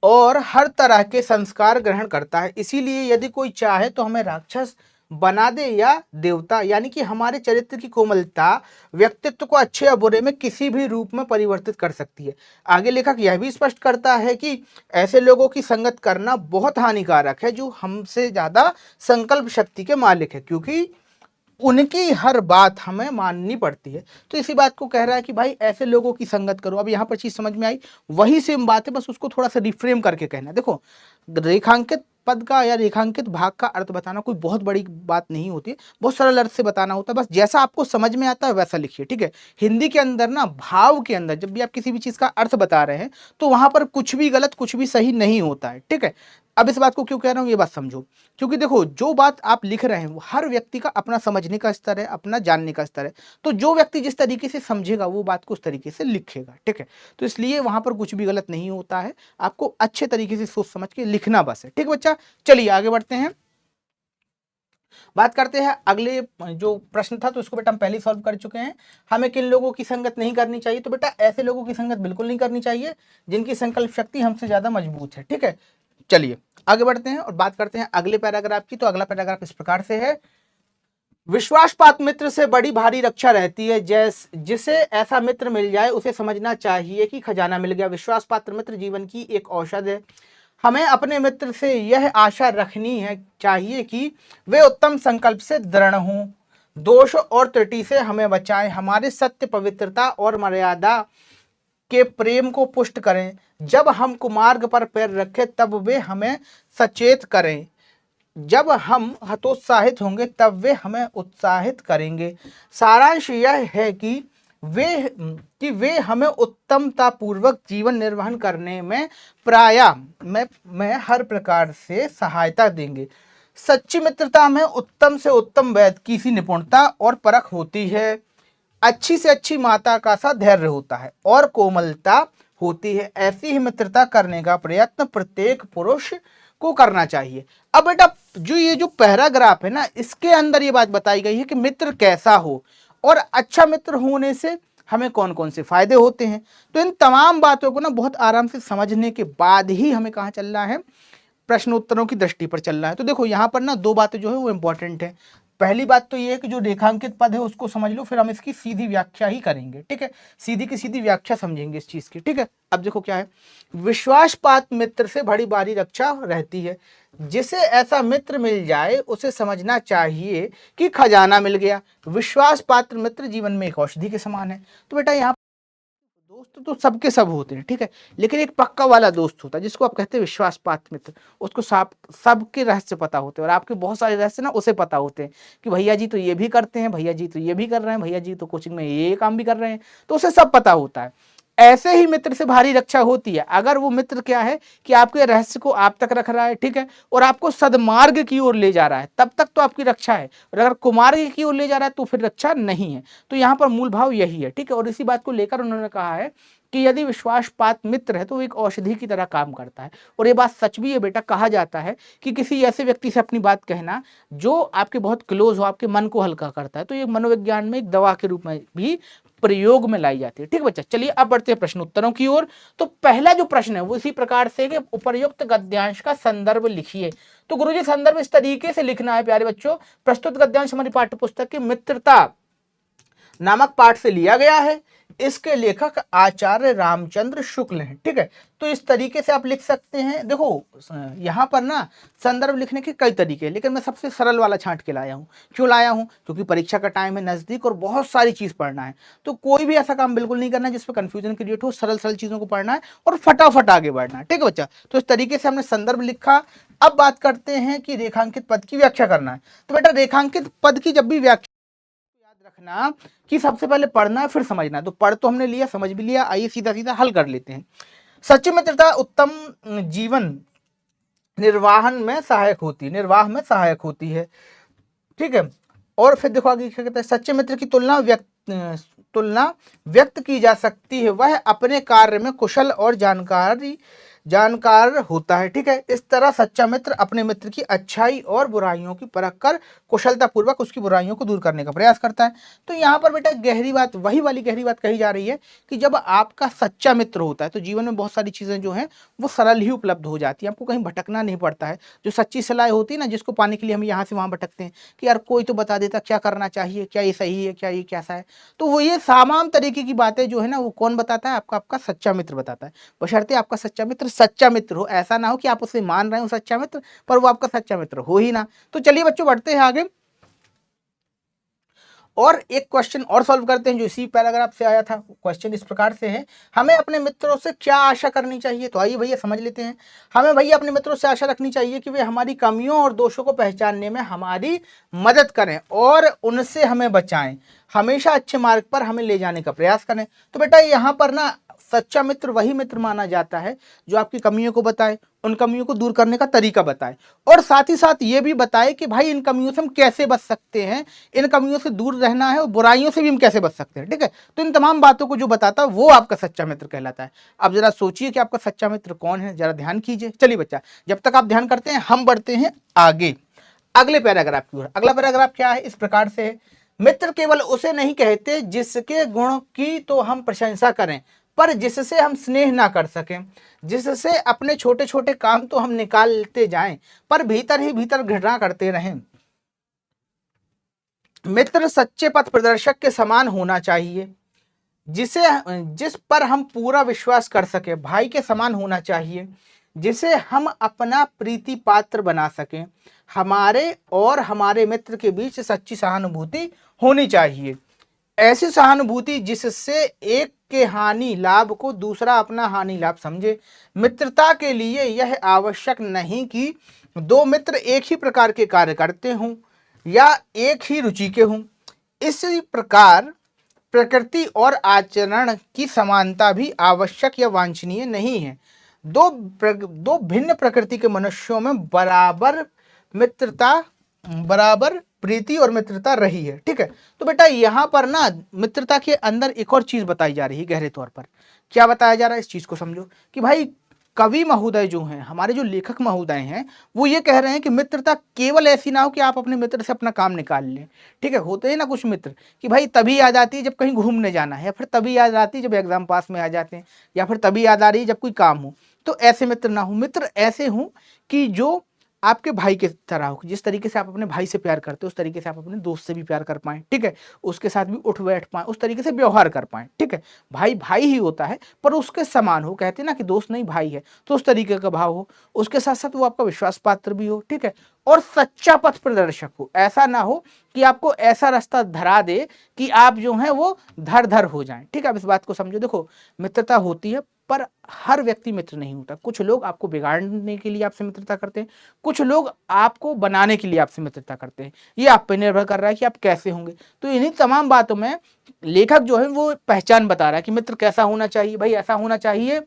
और हर तरह के संस्कार ग्रहण करता है। इसीलिए यदि कोई चाहे तो हमें राक्षस बना दे या देवता, यानी कि हमारे चरित्र की कोमलता व्यक्तित्व को अच्छे या बुरे में किसी भी रूप में परिवर्तित कर सकती है। आगे लेखक यह भी स्पष्ट करता है कि ऐसे लोगों की संगत करना बहुत हानिकारक है जो हमसे ज्यादा संकल्प शक्ति के मालिक है, क्योंकि उनकी हर बात हमें माननी पड़ती है। तो इसी बात को कह रहा है कि भाई ऐसे लोगों की संगत करो। अब यहाँ पर चीज समझ में आई, वही सेम बात है, बस उसको थोड़ा सा रिफ्रेम करके कहना है। देखो रेखांकित पद का या रेखांकित भाग का अर्थ बताना कोई बहुत बड़ी बात नहीं होती है, बहुत सरल अर्थ से बताना होता है, बस जैसा आपको समझ में आता है वैसा लिखिए, ठीक है। हिंदी के अंदर ना भाव के अंदर जब भी आप किसी भी चीज का अर्थ बता रहे हैं तो वहां पर कुछ भी गलत कुछ भी सही नहीं होता है, ठीक है। अब इस बात को क्यों कह रहा हूं ये बात समझो, क्योंकि देखो जो बात आप लिख रहे हैं वो हर व्यक्ति का अपना समझने का स्तर है, अपना जानने का स्तर है। तो जो व्यक्ति जिस तरीके से समझेगा वो बात को उस तरीके से लिखेगा, ठीक है। तो इसलिए वहां पर कुछ भी गलत नहीं होता है, आपको अच्छे तरीके से सोच समझ के लिखना बस है, ठीक है बच्चा। चलिए आगे बढ़ते हैं, बात करते हैं अगले जो प्रश्न था, तो इसको बेटा हम पहले सॉल्व कर चुके हैं। हमें किन लोगों की संगत नहीं करनी चाहिए, तो बेटा ऐसे लोगों की संगत बिल्कुल नहीं करनी चाहिए जिनकी संकल्प शक्ति हमसे ज्यादा मजबूत है, ठीक है। चलिए आगे बढ़ते हैं और बात करते हैं अगले पैराग्राफ की। तो अगला पैराग्राफ इस प्रकार से है, विश्वासपात मित्र से बड़ी भारी रक्षा रहती है, जिसे ऐसा मित्र मिल जाए उसे समझना चाहिए कि खजाना मिल गया। विश्वासपात्र मित्र जीवन की एक औषध है। हमें अपने मित्र से यह आशा रखनी है चाहिए कि वे उत्तम संकल्प से दृढ़ हों, दोष और त्रुटि से हमें बचाएं, हमारे सत्य पवित्रता और मर्यादा के प्रेम को पुष्ट करें। जब हम कुमार्ग पर पैर रखें तब वे हमें सचेत करें, जब हम हतोत्साहित होंगे तब वे हमें उत्साहित करेंगे। सारांश यह है कि वे हमें उत्तमता पूर्वक जीवन निर्वहन करने में प्रायः में हर प्रकार से सहायता देंगे। सच्ची मित्रता में उत्तम से उत्तम वैद्य की सी निपुणता और परख होती है, अच्छी से अच्छी माता का सा धैर्य होता है और कोमलता होती है। ऐसी ही मित्रता करने का प्रयत्न प्रत्येक पुरुष को करना चाहिए। अब बेटा ये जो पैराग्राफ है ना, इसके अंदर ये बात बताई गई है कि मित्र कैसा हो और अच्छा मित्र होने से हमें कौन कौन से फायदे होते हैं। तो इन तमाम बातों को ना बहुत आराम से समझने के बाद ही हमें कहाँ चलना है, प्रश्नोत्तरों की दृष्टि पर चलना है। तो देखो यहाँ पर ना 2 बातें जो है वो इंपॉर्टेंट है। पहली बात तो ये है कि जो रेखांकित पद है उसको समझ लो, फिर हम इसकी सीधी व्याख्या ही करेंगे, ठीक है। सीधी की सीधी व्याख्या समझेंगे इस चीज की, ठीक है। अब देखो क्या है, विश्वासपात मित्र से बड़ी भारी रक्षा रहती है, जिसे ऐसा मित्र मिल जाए उसे समझना चाहिए कि खजाना मिल गया। विश्वास पात्र मित्र जीवन में एक औषधि के समान है। तो बेटा यहाँ दोस्त तो सबके सब होते हैं, ठीक है, लेकिन एक पक्का वाला दोस्त होता है जिसको आप कहते हैं विश्वास पात्र मित्र। उसको सबके रहस्य पता होते हैं और आपके बहुत सारे रहस्य ना उसे पता होते हैं कि भैया जी तो ये भी करते हैं, भैया जी तो ये भी कर रहे हैं, भैया जी तो कोचिंग में ये काम भी कर रहे हैं, तो उसे सब पता होता है। ऐसे ही मित्र से भारी रक्षा होती है अगर वो मित्र क्या है कि आपके रहस्य को आप तक रख रहा है, ठीक है, और आपको सदमार्ग की ओर ले जा रहा है, तब तक तो आपकी रक्षा है। और अगर कुमार्ग की ओर ले जा रहा है तो फिर रक्षा नहीं है। तो यहाँ पर मूल भाव यही है, ठीक है। और इसी बात को लेकर उन्होंने कहा है कि यदि विश्वासपात मित्र है तो वो एक औषधि की तरह काम करता है। और ये बात सच भी है बेटा, कहा जाता है कि किसी ऐसे व्यक्ति से अपनी बात कहना जो आपके बहुत क्लोज हो, आपके मन को हल्का करता है, तो ये मनोविज्ञान में एक दवा के रूप में भी प्रयोग में लाई जाती है, ठीक बच्चा। चलिए अब बढ़ते हैं प्रश्न उत्तरों की ओर। तो पहला जो प्रश्न है वो इसी प्रकार से कि उपर्युक्त गद्यांश का संदर्भ लिखिए। तो गुरुजी संदर्भ इस तरीके से लिखना है प्यारे बच्चों, प्रस्तुत गद्यांश हमारी पाठ्य पुस्तक की मित्रता नामक पाठ से लिया गया है। इसके लेखक आचार्य रामचंद्र शुक्ल हैं। ठीक है, तो इस तरीके से आप लिख सकते हैं। देखो यहाँ पर ना संदर्भ लिखने के कई तरीके हैं, लेकिन मैं सबसे सरल वाला छांट के लाया हूँ। क्यों लाया हूँ? क्योंकि परीक्षा का टाइम है नजदीक और बहुत सारी चीज पढ़ना है, तो कोई भी ऐसा काम बिल्कुल नहीं करना है जिसपे कंफ्यूजन क्रिएट हो। सरल सरल चीजों को पढ़ना है और फटाफट आगे बढ़ना है। ठीक है बच्चा, तो इस तरीके से हमने संदर्भ लिखा। अब बात करते हैं कि रेखांकित पद की व्याख्या करना है। तो बेटा रेखांकित पद की जब भी व्याख्या याद रखना कि सबसे पहले पढ़ना है फिर समझना है। तो पढ़ तो हमने लिया, समझ भी लिया, आइए सीधा सीधा हल कर लेते हैं। सच्ची मित्रता उत्तम जीवन निर्वाह में सहायक होती है। ठीक है, और फिर देखो आगे क्या कहता है, सच्चे मित्र की तुलना व्यक्त की जा सकती है, वह अपने कार्य में कुशल और जानकार होता है। ठीक है, इस तरह सच्चा मित्र अपने मित्र की अच्छाई और बुराइयों की परख कर कुशलता पूर्वक उसकी बुराइयों को दूर करने का प्रयास करता है। तो यहाँ पर बेटा गहरी बात, वही वाली गहरी बात कही जा रही है कि जब आपका सच्चा मित्र होता है तो जीवन में बहुत सारी चीजें जो हैं वो सरल ही उपलब्ध हो जाती है, आपको कहीं भटकना नहीं पड़ता है। जो सच्ची सलाह होती है ना, जिसको पाने के लिए हम यहाँ से वहां भटकते हैं कि यार कोई तो बता देता क्या करना चाहिए, क्या ये सही है, क्या ये कैसा है, तो वो ये तमाम तरीके की बातें जो है ना वो कौन बताता है? आपका सच्चा मित्र बताता है। बशर्ते आपका सच्चा मित्र हो, ऐसा ना हो कि आप उसे मान रहे हो सच्चा मित्र पर वो आपका सच्चा मित्र हो ही ना। तो चलिए बच्चों बढ़ते हैं आगे और एक क्वेश्चन और सॉल्व करते हैं जो इसी पैराग्राफ से आया था। क्वेश्चन इस प्रकार से है, हमें अपने मित्रों से क्या आशा करनी चाहिए? तो आइए भैया समझ लेते हैं। हमें भैया अपने मित्रों से आशा रखनी चाहिए कि वे हमारी कमियों और दोषों को पहचानने में हमारी मदद करें और उनसे हमें बचाएं, हमेशा अच्छे मार्ग पर हमें ले जाने का प्रयास करें। तो बेटा यहाँ पर ना सच्चा मित्र वही मित्र माना जाता है जो आपकी कमियों को बताए, उन कमियों को दूर करने का तरीका बताए और साथ ही साथ ये भी बताए कि भाई इन कमियों से हम कैसे बच सकते हैं, इन कमियों से दूर रहना है और बुराइयों से भी हम कैसे बच सकते हैं। ठीक है, तो इन तमाम बातों को जो बताता है वो आपका सच्चा मित्र कहलाता है। अब जरा सोचिए कि आपका सच्चा मित्र कौन है, जरा ध्यान कीजिए। चलिए बच्चा, जब तक आप ध्यान करते हैं हम बढ़ते हैं आगे अगले पैराग्राफ की ओर। अगला पैराग्राफ क्या है, इस प्रकार से है, मित्र केवल उसे नहीं कहते जिसके गुण की तो हम प्रशंसा करें पर जिससे हम स्नेह ना कर सकें, जिससे अपने छोटे छोटे काम तो हम निकालते जाएं पर भीतर ही भीतर घृणा करते रहें। मित्र सच्चे पथ प्रदर्शक के समान होना चाहिए, जिस पर हम पूरा विश्वास कर सके। भाई के समान होना चाहिए जिसे हम अपना प्रीति पात्र बना सकें। हमारे और हमारे मित्र के बीच सच्ची सहानुभूति होनी चाहिए, ऐसी सहानुभूति जिससे एक के हानि लाभ को दूसरा अपना हानि लाभ समझे। मित्रता के लिए यह आवश्यक नहीं कि दो मित्र एक ही प्रकार के कार्य करते हों या एक ही रुचि के हों। इसी प्रकार प्रकृति और आचरण की समानता भी आवश्यक या वांछनीय नहीं है। दो भिन्न प्रकृति के मनुष्यों में बराबर प्रीति और मित्रता रही है। ठीक है, तो बेटा यहाँ पर ना मित्रता के अंदर एक और चीज बताई जा रही है गहरे तौर पर। क्या बताया जा रहा है, इस चीज को समझो कि भाई कवि महोदय जो हैं, हमारे जो लेखक महोदय हैं, वो ये कह रहे हैं कि मित्रता केवल ऐसी ना हो कि आप अपने मित्र से अपना काम निकाल लें। ठीक है, होते हैं ना कुछ मित्र कि भाई तभी याद आती है जब कहीं घूमने जाना है, या फिर तभी याद आती है जब एग्जाम पास में आ जाते हैं, या फिर तभी याद आ रही है जब कोई काम हो। तो ऐसे मित्र ना हो, मित्र ऐसे हों कि जो आपके भाई की तरह हो। जिस तरीके से आप अपने भाई से प्यार करते हो उस तरीके से आप अपने दोस्त से भी प्यार कर पाएं। ठीक है, उसके साथ भी उठ बैठ पाएं, उस तरीके से व्यवहार कर पाएं। ठीक है, भाई भाई ही होता है पर उसके समान हो, कहते हैं ना कि दोस्त नहीं भाई है, तो उस तरीके का भाव हो। उसके साथ साथ वो आपका विश्वास पात्र भी हो। ठीक है, और सच्चा पथ प्रदर्शक हो, ऐसा ना हो कि आपको ऐसा रास्ता धरा दे कि आप जो है वो धर धर हो जाएं। ठीक है, अब इस बात को समझो। देखो मित्रता होती है पर हर व्यक्ति मित्र नहीं होता। कुछ लोग आपको बिगाड़ने के लिए आपसे मित्रता करते हैं, कुछ लोग आपको बनाने के लिए आपसे मित्रता करते हैं। ये आप पे निर्भर कर रहा है कि आप कैसे होंगे। तो इन्हीं तमाम बातों में लेखक जो है वो पहचान बता रहा है कि मित्र कैसा होना चाहिए। भाई ऐसा होना चाहिए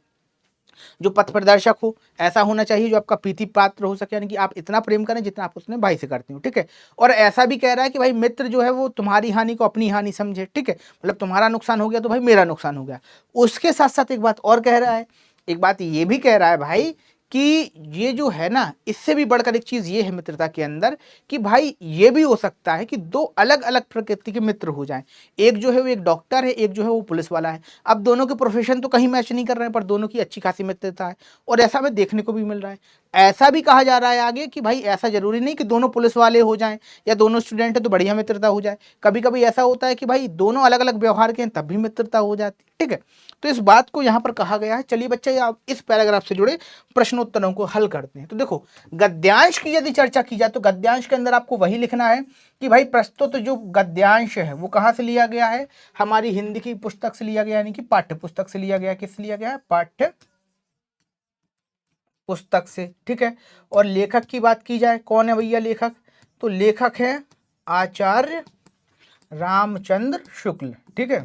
जो पथ प्रदर्शक हो, ऐसा होना चाहिए जो आपका प्रीति पात्र हो सके, यानी कि आप इतना प्रेम करें जितना आप उसने भाई से करते हो। ठीक है, और ऐसा भी कह रहा है कि भाई मित्र जो है वो तुम्हारी हानि को अपनी हानि समझे। ठीक है, मतलब तुम्हारा नुकसान हो गया तो भाई मेरा नुकसान हो गया। उसके साथ साथ एक बात और कह रहा है, एक बात ये भी कह रहा है भाई कि ये जो है ना, इससे भी बढ़कर एक चीज ये है मित्रता के अंदर कि भाई ये भी हो सकता है कि दो अलग अलग प्रकृति के मित्र हो जाएं। एक जो है वो एक डॉक्टर है, एक जो है वो पुलिस वाला है। अब दोनों के प्रोफेशन तो कहीं मैच नहीं कर रहे हैं, पर दोनों की अच्छी खासी मित्रता है, और ऐसा हमें देखने को भी मिल रहा है। ऐसा भी कहा जा रहा है आगे कि भाई ऐसा जरूरी नहीं कि दोनों पुलिस वाले हो जाएं या दोनों स्टूडेंट है तो बढ़िया मित्रता हो जाए। कभी कभी ऐसा होता है कि भाई दोनों अलग अलग व्यवहार के हैं तब भी मित्रता हो जाती है। ठीक है, तो इस बात को यहाँ पर कहा गया है। चलिए बच्चे, आप इस पैराग्राफ से जुड़े प्रश्नोत्तरों को हल करते हैं। तो देखो, गद्यांश की यदि चर्चा की जाए तो गद्यांश के अंदर आपको वही लिखना है कि भाई प्रस्तुत जो गद्यांश है वो कहाँ से लिया गया है, हमारी हिंदी की पुस्तक से लिया गया, यानी कि पाठ्य पुस्तक से लिया गया। किस लिया गया है? पाठ्य पुस्तक से। ठीक है, और लेखक की बात की जाए, कौन है भैया लेखक? तो लेखक है आचार्य रामचंद्र शुक्ल। ठीक है,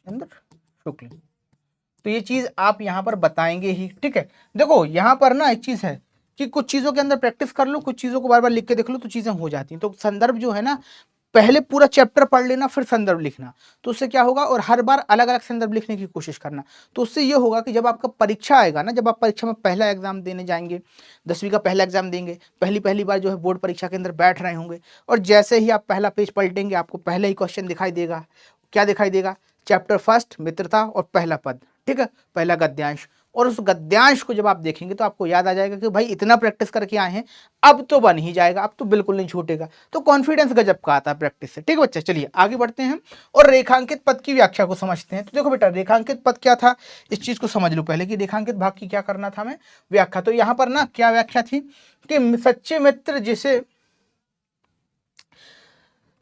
चंद्र शुक्ल। तो ये चीज आप यहाँ पर बताएंगे ही। ठीक है, देखो यहाँ पर ना एक चीज है कि कुछ चीजों के अंदर प्रैक्टिस कर लो, कुछ चीजों को बार बार लिख के देख लो तो चीजें हो जाती हैं। तो संदर्भ जो है ना, पहले पूरा चैप्टर पढ़ लेना फिर संदर्भ लिखना, तो उससे क्या होगा, और हर बार अलग अलग संदर्भ लिखने की कोशिश करना। तो उससे ये होगा कि जब आपका परीक्षा आएगा ना, जब आप परीक्षा में पहला एग्जाम देने जाएंगे, 10वीं का पहला एग्जाम देंगे, पहली पहली बार जो है बोर्ड परीक्षा के अंदर बैठ रहे होंगे, और जैसे ही आप पहला पेज पलटेंगे आपको पहले ही क्वेश्चन दिखाई देगा। क्या दिखाई देगा? चैप्टर फर्स्ट मित्रता और पहला पद। ठीक है, पहला गद्यांश। और उस गद्यांश को जब आप देखेंगे तो आपको याद आ जाएगा कि भाई इतना प्रैक्टिस करके आए हैं, अब तो बन ही जाएगा, अब तो बिल्कुल नहीं छूटेगा। तो कॉन्फिडेंस गजब का आता है प्रैक्टिस से। ठीक है बच्चा, चलिए आगे बढ़ते हैं और रेखांकित पद की व्याख्या को समझते हैं। तो देखो बेटा, रेखांकित पद क्या था, इस चीज को समझ लो पहले कि रेखांकित भाग की क्या करना था हमें, व्याख्या। तो यहाँ पर ना क्या व्याख्या थी कि सच्चे मित्र जिसे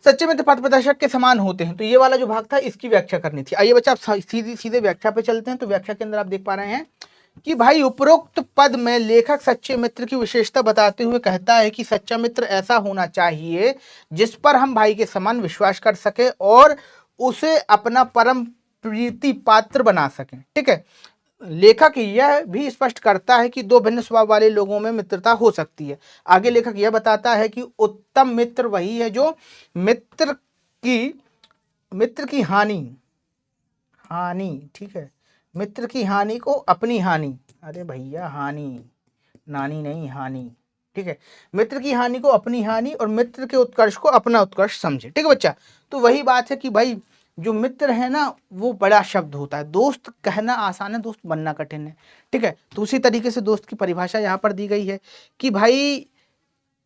सच्चे मित्र पथ प्रदर्शक के समान होते हैं, तो ये वाला जो भाग था इसकी व्याख्या करनी थी। आइए बच्चा, आप सीधे सीधे व्याख्या पे चलते हैं। तो व्याख्या के अंदर आप देख पा रहे हैं कि भाई उपरोक्त पद में लेखक सच्चे मित्र की विशेषता बताते हुए कहता है कि सच्चा मित्र ऐसा होना चाहिए जिस पर हम भाई के समान विश्वास कर सके और उसे अपना परम प्रीति पात्र बना सकें। ठीक है, लेखक यह भी स्पष्ट करता है कि दो भिन्न स्वभाव वाले लोगों में मित्रता हो सकती है। आगे लेखक यह बताता है कि उत्तम मित्र वही है जो मित्र की हानि ठीक है, मित्र की हानि को अपनी हानि, अरे भैया हानि, नानी नहीं हानि। ठीक है, मित्र की हानि को अपनी हानि और मित्र के उत्कर्ष को अपना उत्कर्ष समझे। ठीक है बच्चा, तो वही बात है कि भाई जो मित्र है ना वो बड़ा शब्द होता है, दोस्त कहना आसान है, दोस्त बनना कठिन है। ठीक है, तो उसी तरीके से दोस्त की परिभाषा यहाँ पर दी गई है कि भाई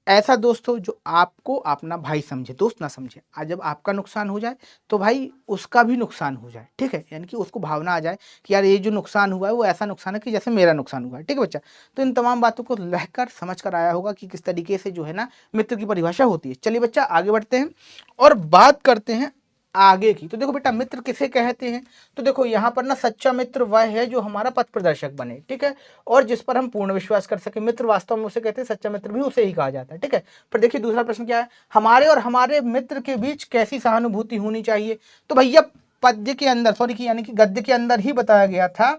ऐसा दोस्त हो जो आपको अपना भाई समझे, दोस्त ना समझे। आज जब आपका नुकसान हो जाए तो भाई उसका भी नुकसान हो जाए। ठीक है, यानी कि उसको भावना आ जाए कि यार ये जो नुकसान हुआ है वो ऐसा नुकसान है कि जैसे मेरा नुकसान हुआ है। ठीक है बच्चा, तो इन तमाम बातों को रहकर समझ कर आया होगा कि किस तरीके से जो है ना मित्र की परिभाषा होती है। चलिए बच्चा आगे बढ़ते हैं और बात करते हैं आगे की। तो देखो बेटा, मित्र किसे कहते हैं? तो देखो यहाँ पर ना सच्चा मित्र वह है जो हमारा पथ प्रदर्शक बने। ठीक है, और जिस पर हम पूर्ण विश्वास कर सके। मित्र वास्तव में उसे कहते हैं, सच्चा मित्र भी उसे ही कहा जाता है। ठीक है, पर देखिए दूसरा प्रश्न क्या है, हमारे और हमारे मित्र के बीच कैसी सहानुभूति होनी चाहिए? तो भैया पद्य के अंदर, सॉरी यानी कि गद्य के अंदर ही बताया गया था,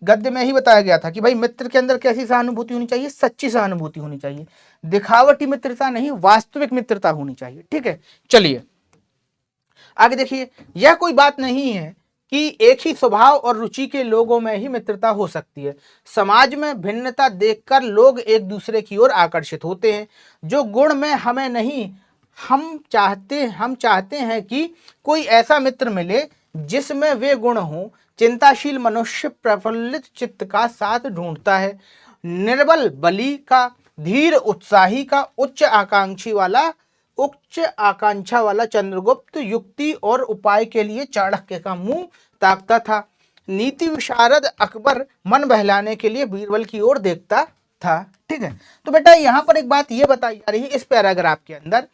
गद्य में ही बताया गया था कि भाई मित्र के अंदर कैसी सहानुभूति होनी चाहिए? सच्ची सहानुभूति होनी चाहिए, दिखावटी मित्रता नहीं, वास्तविक मित्रता होनी चाहिए। ठीक है, चलिए आगे देखिए, यह कोई बात नहीं है कि एक ही स्वभाव और रुचि के लोगों में ही मित्रता हो सकती है। समाज में भिन्नता देखकर लोग एक दूसरे की ओर आकर्षित होते हैं। जो गुण में हमें नहीं, हम चाहते हैं कि कोई ऐसा मित्र मिले जिसमें वे गुण हों। चिंताशील मनुष्य प्रफुल्लित चित्त का साथ ढूंढता है, निर्बल बली का, धीर उत्साही का, उच्च आकांक्षा वाला चंद्रगुप्त युक्ति और उपाय के लिए चाणक्य का मुंह ताकता था। नीति विशारद अकबर मन बहलाने के लिए बीरबल की ओर देखता था। ठीक है, तो बेटा यहाँ पर एक बात ये बताई जा रही है इस पैराग्राफ के अंदर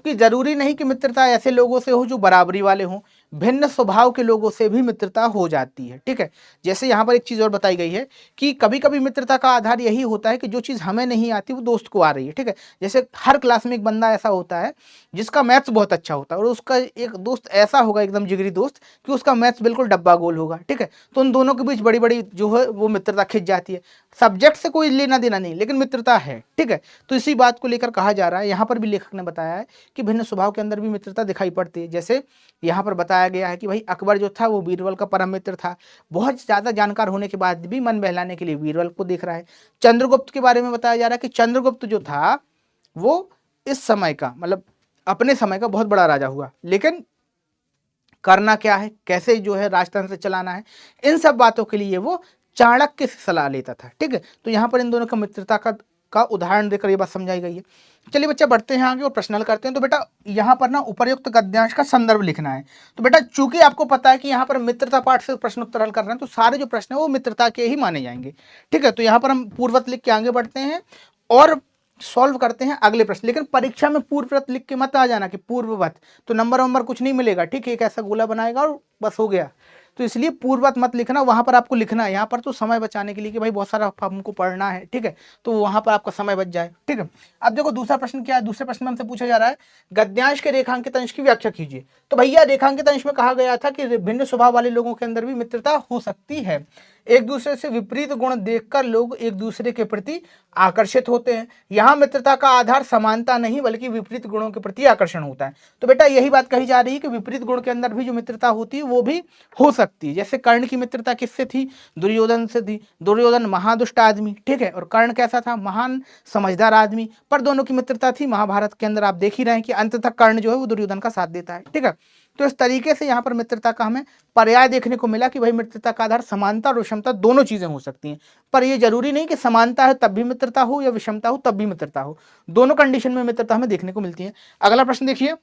कि जरूरी नहीं कि मित्रता ऐसे लोगों से हो जो बराबरी वाले हों, भिन्न स्वभाव के लोगों से भी मित्रता हो जाती है। ठीक है, जैसे यहाँ पर एक चीज और बताई गई है कि कभी कभी मित्रता का आधार यही होता है कि जो चीज हमें नहीं आती वो दोस्त को आ रही है। ठीक है, जैसे हर क्लास में एक बंदा ऐसा होता है जिसका मैथ्स बहुत अच्छा होता है और उसका एक दोस्त ऐसा होगा, एकदम जिगरी दोस्त, कि उसका मैथ्स बिल्कुल डब्बा गोल होगा। ठीक है, तो उन दोनों के बीच बड़ी बड़ी जो है वो मित्रता खिंच जाती है। सब्जेक्ट से कोई लेना देना नहीं, लेकिन मित्रता है। ठीक है, तो इसी बात को लेकर कहा जा रहा है, यहाँ पर भी लेखक ने बताया है कि भिन्न स्वभाव के अंदर भी मित्रता दिखाई पड़ती है। जैसे यहाँ पर बताया बताया गया है कि भाई अकबर जो था वो बीरबल का परम मित्र था। बहुत ज़्यादा जानकार होने के बाद भी मन बहलाने के लिए बीरबल को देख रहा है। चंद्रगुप्त के बारे में बताया जा रहा है कि चंद्रगुप्त जो था वो इस समय का मतलब अपने समय का बहुत बड़ा राजा हुआ, लेकिन करना क्या है, कैसे जो है राजतंत्र चलाना है, इन सब बातों के लिए वो चाणक्य से सलाह लेता था। ठीक है, तो यहाँ पर इन दोनों का मित्रता का उदाहरण देकर ये बात समझाई गई है। चलिए बच्चा बढ़ते हैं आगे और प्रश्न हल करते हैं। तो बेटा यहाँ पर ना उपर्युक्त गद्यांश का संदर्भ लिखना है। तो बेटा चूंकि आपको पता है कि यहाँ पर मित्रता पाठ से प्रश्न उत्तर हल कर रहे हैं, तो सारे जो प्रश्न है वो मित्रता के ही माने जाएंगे। ठीक है, तो यहाँ पर हम पूर्ववत लिख के आगे बढ़ते हैं और सॉल्व करते हैं अगले प्रश्न। लेकिन परीक्षा में पूर्ववत लिख के मत आ जाना कि पूर्ववत, तो नंबर कुछ नहीं मिलेगा। ठीक है, एक ऐसा गोला बनाएगा और बस हो गया। तो इसलिए पूर्ववत मत लिखना, वहां पर आपको लिखना है। यहाँ पर तो समय बचाने के लिए कि भाई बहुत सारा हमको पढ़ना है, ठीक है, तो वहां पर आपका समय बच जाए। ठीक है, अब देखो दूसरा प्रश्न क्या है। दूसरे प्रश्न में हमसे पूछा जा रहा है गद्यांश के रेखांकित अंश की व्याख्या कीजिए। तो भैया रेखांकित अंश में कहा गया था कि भिन्न स्वभाव वाले लोगों के अंदर भी मित्रता हो सकती है। एक दूसरे से विपरीत गुण देखकर लोग एक दूसरे के प्रति आकर्षित होते हैं। यहाँ मित्रता का आधार समानता नहीं बल्कि विपरीत गुणों के प्रति आकर्षण होता है। तो बेटा यही बात कही जा रही है कि विपरीत गुण के अंदर भी जो मित्रता होती है वो भी हो सकती है। जैसे कर्ण की मित्रता किससे थी? दुर्योधन से थी। दुर्योधन महादुष्ट आदमी, ठीक है, और कर्ण कैसा था? महान समझदार आदमी। पर दोनों की मित्रता थी। महाभारत के अंदर आप देख ही रहे हैं कि अंत तक कर्ण जो है वो दुर्योधन का साथ देता है। ठीक है, तो इस तरीके से यहाँ पर मित्रता का हमें पर्याय देखने को मिला कि भाई मित्रता का आधार समानता और विषमता दोनों चीजें हो सकती हैं। पर यह जरूरी नहीं कि समानता है तब भी मित्रता हो या विषमता हो तब भी मित्रता हो। दोनों कंडीशन में मित्रता हमें देखने को मिलती है। अगला प्रश्न देखिए,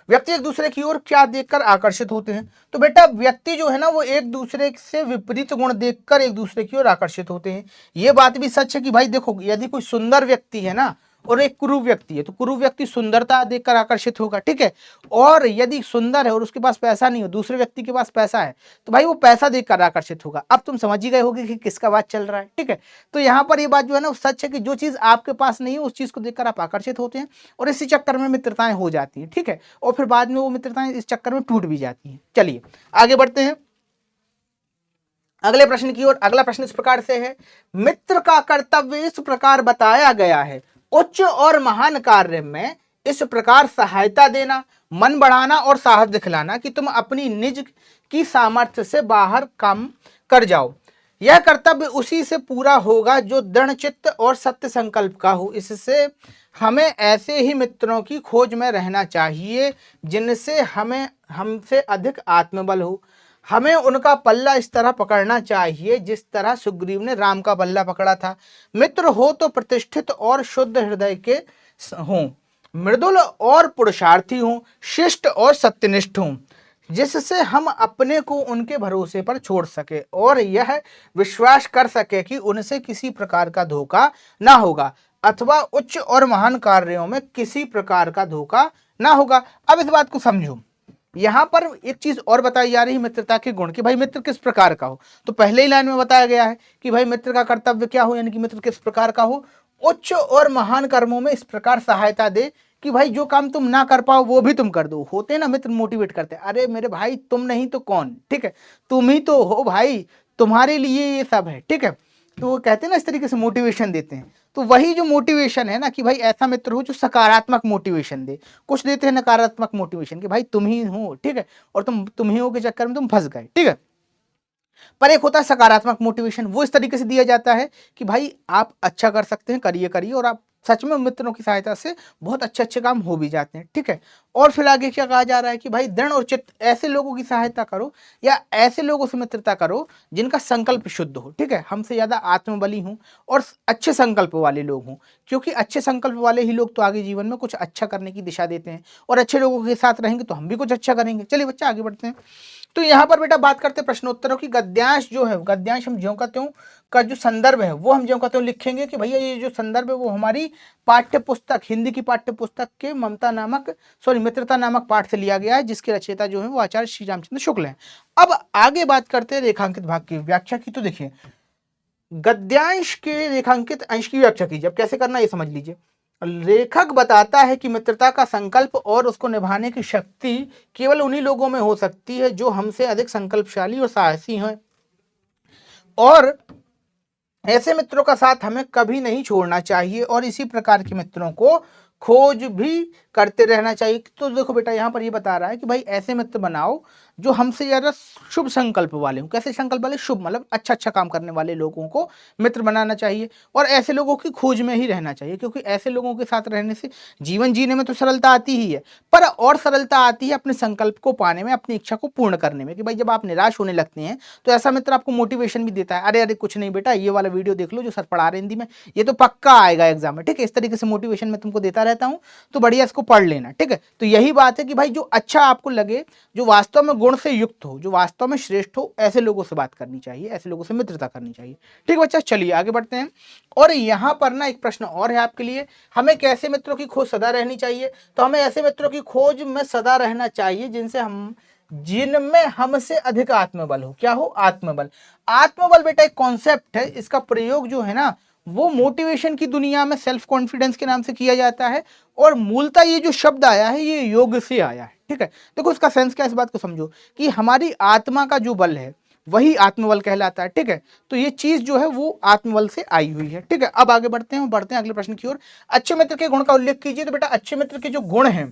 व्यक्ति एक दूसरे की ओर क्या देखकर आकर्षित होते हैं? तो बेटा व्यक्ति जो है ना वो एक दूसरे से विपरीत गुण देखकर एक दूसरे की ओर आकर्षित होते हैं। ये बात भी सच है कि भाई देखो यदि कोई सुंदर व्यक्ति है ना और एक कुरूप व्यक्ति है तो कुरूप व्यक्ति सुंदरता देखकर आकर्षित होगा। ठीक है, और यदि सुंदर है और उसके पास पैसा नहीं हो, दूसरे व्यक्ति के पास पैसा है, तो भाई वो पैसा देखकर आकर्षित होगा। अब तुम समझ ही गए होगे कि किसका बात चल रहा है। ठीक है, तो यहाँ पर ये बात जो है ना सच है कि जो चीज आपके पास नहीं है उस चीज को देखकर आप आकर्षित होते हैं और इसी चक्कर में मित्रताएं हो जाती हैं। ठीक है, और फिर बाद में वो मित्रताएं इस चक्कर में टूट भी जाती हैं। चलिए आगे बढ़ते हैं अगले प्रश्न की ओर। अगला प्रश्न इस प्रकार से है, मित्र का कर्तव्य इस प्रकार बताया गया है, उच्च और महान कार्य में इस प्रकार सहायता देना, मन बढ़ाना और साहस दिखलाना कि तुम अपनी निज की सामर्थ्य से बाहर काम कर जाओ। यह कर्तव्य उसी से पूरा होगा जो दृढ़ चित्त और सत्य संकल्प का हो। इससे हमें ऐसे ही मित्रों की खोज में रहना चाहिए जिनसे हमें हमसे अधिक आत्मबल हो। हमें उनका पल्ला इस तरह पकड़ना चाहिए जिस तरह सुग्रीव ने राम का पल्ला पकड़ा था। मित्र हो तो प्रतिष्ठित और शुद्ध हृदय के हों, मृदुल और पुरुषार्थी हों, शिष्ट और सत्यनिष्ठ हों, जिससे हम अपने को उनके भरोसे पर छोड़ सके और यह विश्वास कर सके कि उनसे किसी प्रकार का धोखा ना होगा अथवा उच्च और महान कार्यों में किसी प्रकार का धोखा ना होगा। अब इस बात को समझो, यहां पर एक चीज और बताई जा रही है मित्रता के गुण कि भाई मित्र किस प्रकार का हो। तो पहले ही लाइन में बताया गया है कि भाई मित्र का कर्तव्य क्या हो, यानी कि मित्र किस प्रकार का हो, उच्च और महान कर्मों में इस प्रकार सहायता दे कि भाई जो काम तुम ना कर पाओ वो भी तुम कर दो। होते हैं ना मित्र मोटिवेट करते हैं, अरे मेरे भाई तुम नहीं तो कौन, ठीक है, तुम ही तो हो भाई, तुम्हारे लिए ये सब है। ठीक है, तो वो कहते हैं ना इस तरीके से मोटिवेशन देते हैं। तो वही जो मोटिवेशन है ना कि भाई ऐसा मित्र हो जो सकारात्मक मोटिवेशन दे। कुछ देते हैं नकारात्मक मोटिवेशन कि भाई तुम ही हो, ठीक है, और तुम ही हो के चक्कर में तुम फंस गए। ठीक है, पर एक होता है सकारात्मक मोटिवेशन, वो इस तरीके से दिया जाता है कि भाई आप अच्छा कर सकते हैं, करिए करिए, और आप सच में मित्रों की सहायता से बहुत अच्छे अच्छे काम हो भी जाते हैं। ठीक है, और फिर आगे क्या कहा जा रहा है कि भाई दृढ़ और चित्त ऐसे लोगों की सहायता करो या ऐसे लोगों से मित्रता करो जिनका संकल्प शुद्ध हो। ठीक है, हमसे ज्यादा आत्मबली हों और अच्छे संकल्प वाले लोग हों, क्योंकि अच्छे संकल्प वाले ही लोग तो आगे जीवन में कुछ अच्छा करने की दिशा देते हैं, और अच्छे लोगों के साथ रहेंगे तो हम भी कुछ अच्छा करेंगे। चलिए बच्चा आगे बढ़ते हैं। तो यहाँ पर बेटा बात करते हैं प्रश्नोत्तरों की। गद्यांश जो है, गद्यांश हम ज्यों का त्यों का जो संदर्भ है वो हम ज्यों का त्यों लिखेंगे कि भैया ये जो संदर्भ है वो हमारी पाठ्य पुस्तक, हिंदी की पाठ्य पुस्तक के मित्रता नामक पाठ से लिया गया है, जिसके रचयिता जो है वो आचार्य श्री रामचंद्र शुक्ल हैं। अब आगे बात करते हैं रेखांकित भाग की व्याख्या की। तो देखिए गद्यांश के रेखांकित अंश की व्याख्या कीजिए। अब कैसे करना ये समझ लीजिए। लेखक बताता है कि मित्रता का संकल्प और उसको निभाने की शक्ति केवल उन्हीं लोगों में हो सकती है जो हमसे अधिक संकल्पशाली और साहसी हैं, और ऐसे मित्रों का साथ हमें कभी नहीं छोड़ना चाहिए और इसी प्रकार के मित्रों को खोज भी करते रहना चाहिए। तो देखो बेटा यहाँ पर ये बता रहा है कि भाई ऐसे मित्र बनाओ जो हमसे ज़्यादा शुभ संकल्प वाले हों। कैसे संकल्प वाले? शुभ मतलब अच्छा अच्छा काम करने वाले लोगों को मित्र बनाना चाहिए और ऐसे लोगों की खोज में ही रहना चाहिए, क्योंकि ऐसे लोगों के साथ रहने से जीवन जीने में तो सरलता आती ही है, पर और सरलता आती है अपने संकल्प को पाने में, अपनी इच्छा को पूर्ण करने में। कि भाई जब आप निराश होने लगते हैं तो ऐसा मित्र आपको मोटिवेशन भी देता है, अरे अरे कुछ नहीं बेटा, ये वाला वीडियो देख लो जो सर पढ़ा रहे हिंदी में, ये तो पक्का आएगा एग्जाम में। ठीक है, इस तरीके से मोटिवेशन मैं तुमको देता रहता हूँ, तो बढ़िया इसको पढ़ लेना। ठीक है, तो यही बात है कि भाई जो अच्छा आपको लगे, जो वास्तव में गुण से युक्त हो, जो वास्तव में श्रेष्ठ हो, ऐसे लोगों से बात करनी चाहिए, ऐसे लोगों से मित्रता करनी चाहिए। ठीक है बच्चा, चलिए आगे बढ़ते हैं। और यहाँ पर ना एक प्रश्न और है आपके लिए, हमें कैसे मित्रों की खोज सदा रहनी चाहिए? तो हमें ऐसे मित्रों की खोज में सदा रहना चाहिए जिनमें हमसे अधिक आत्मबल हो। क्या हो? आत्मबल। आत्मबल बेटा एक कॉन्सेप्ट है, इसका प्रयोग जो है ना वो मोटिवेशन की दुनिया में सेल्फ कॉन्फिडेंस के नाम से किया जाता है, और मूलतः ये जो शब्द आया है ये योग से आया है। ठीक है, देखो इसका सेंस क्या है, इस बात को समझो कि हमारी आत्मा का जो बल है वही आत्मबल कहलाता है। ठीक है, तो ये चीज जो है वो आत्मबल से आई हुई है। ठीक है, अब आगे बढ़ते हैं अगले प्रश्न की ओर। अच्छे मित्र के गुण का उल्लेख कीजिए। तो बेटा अच्छे मित्र के जो गुण हैं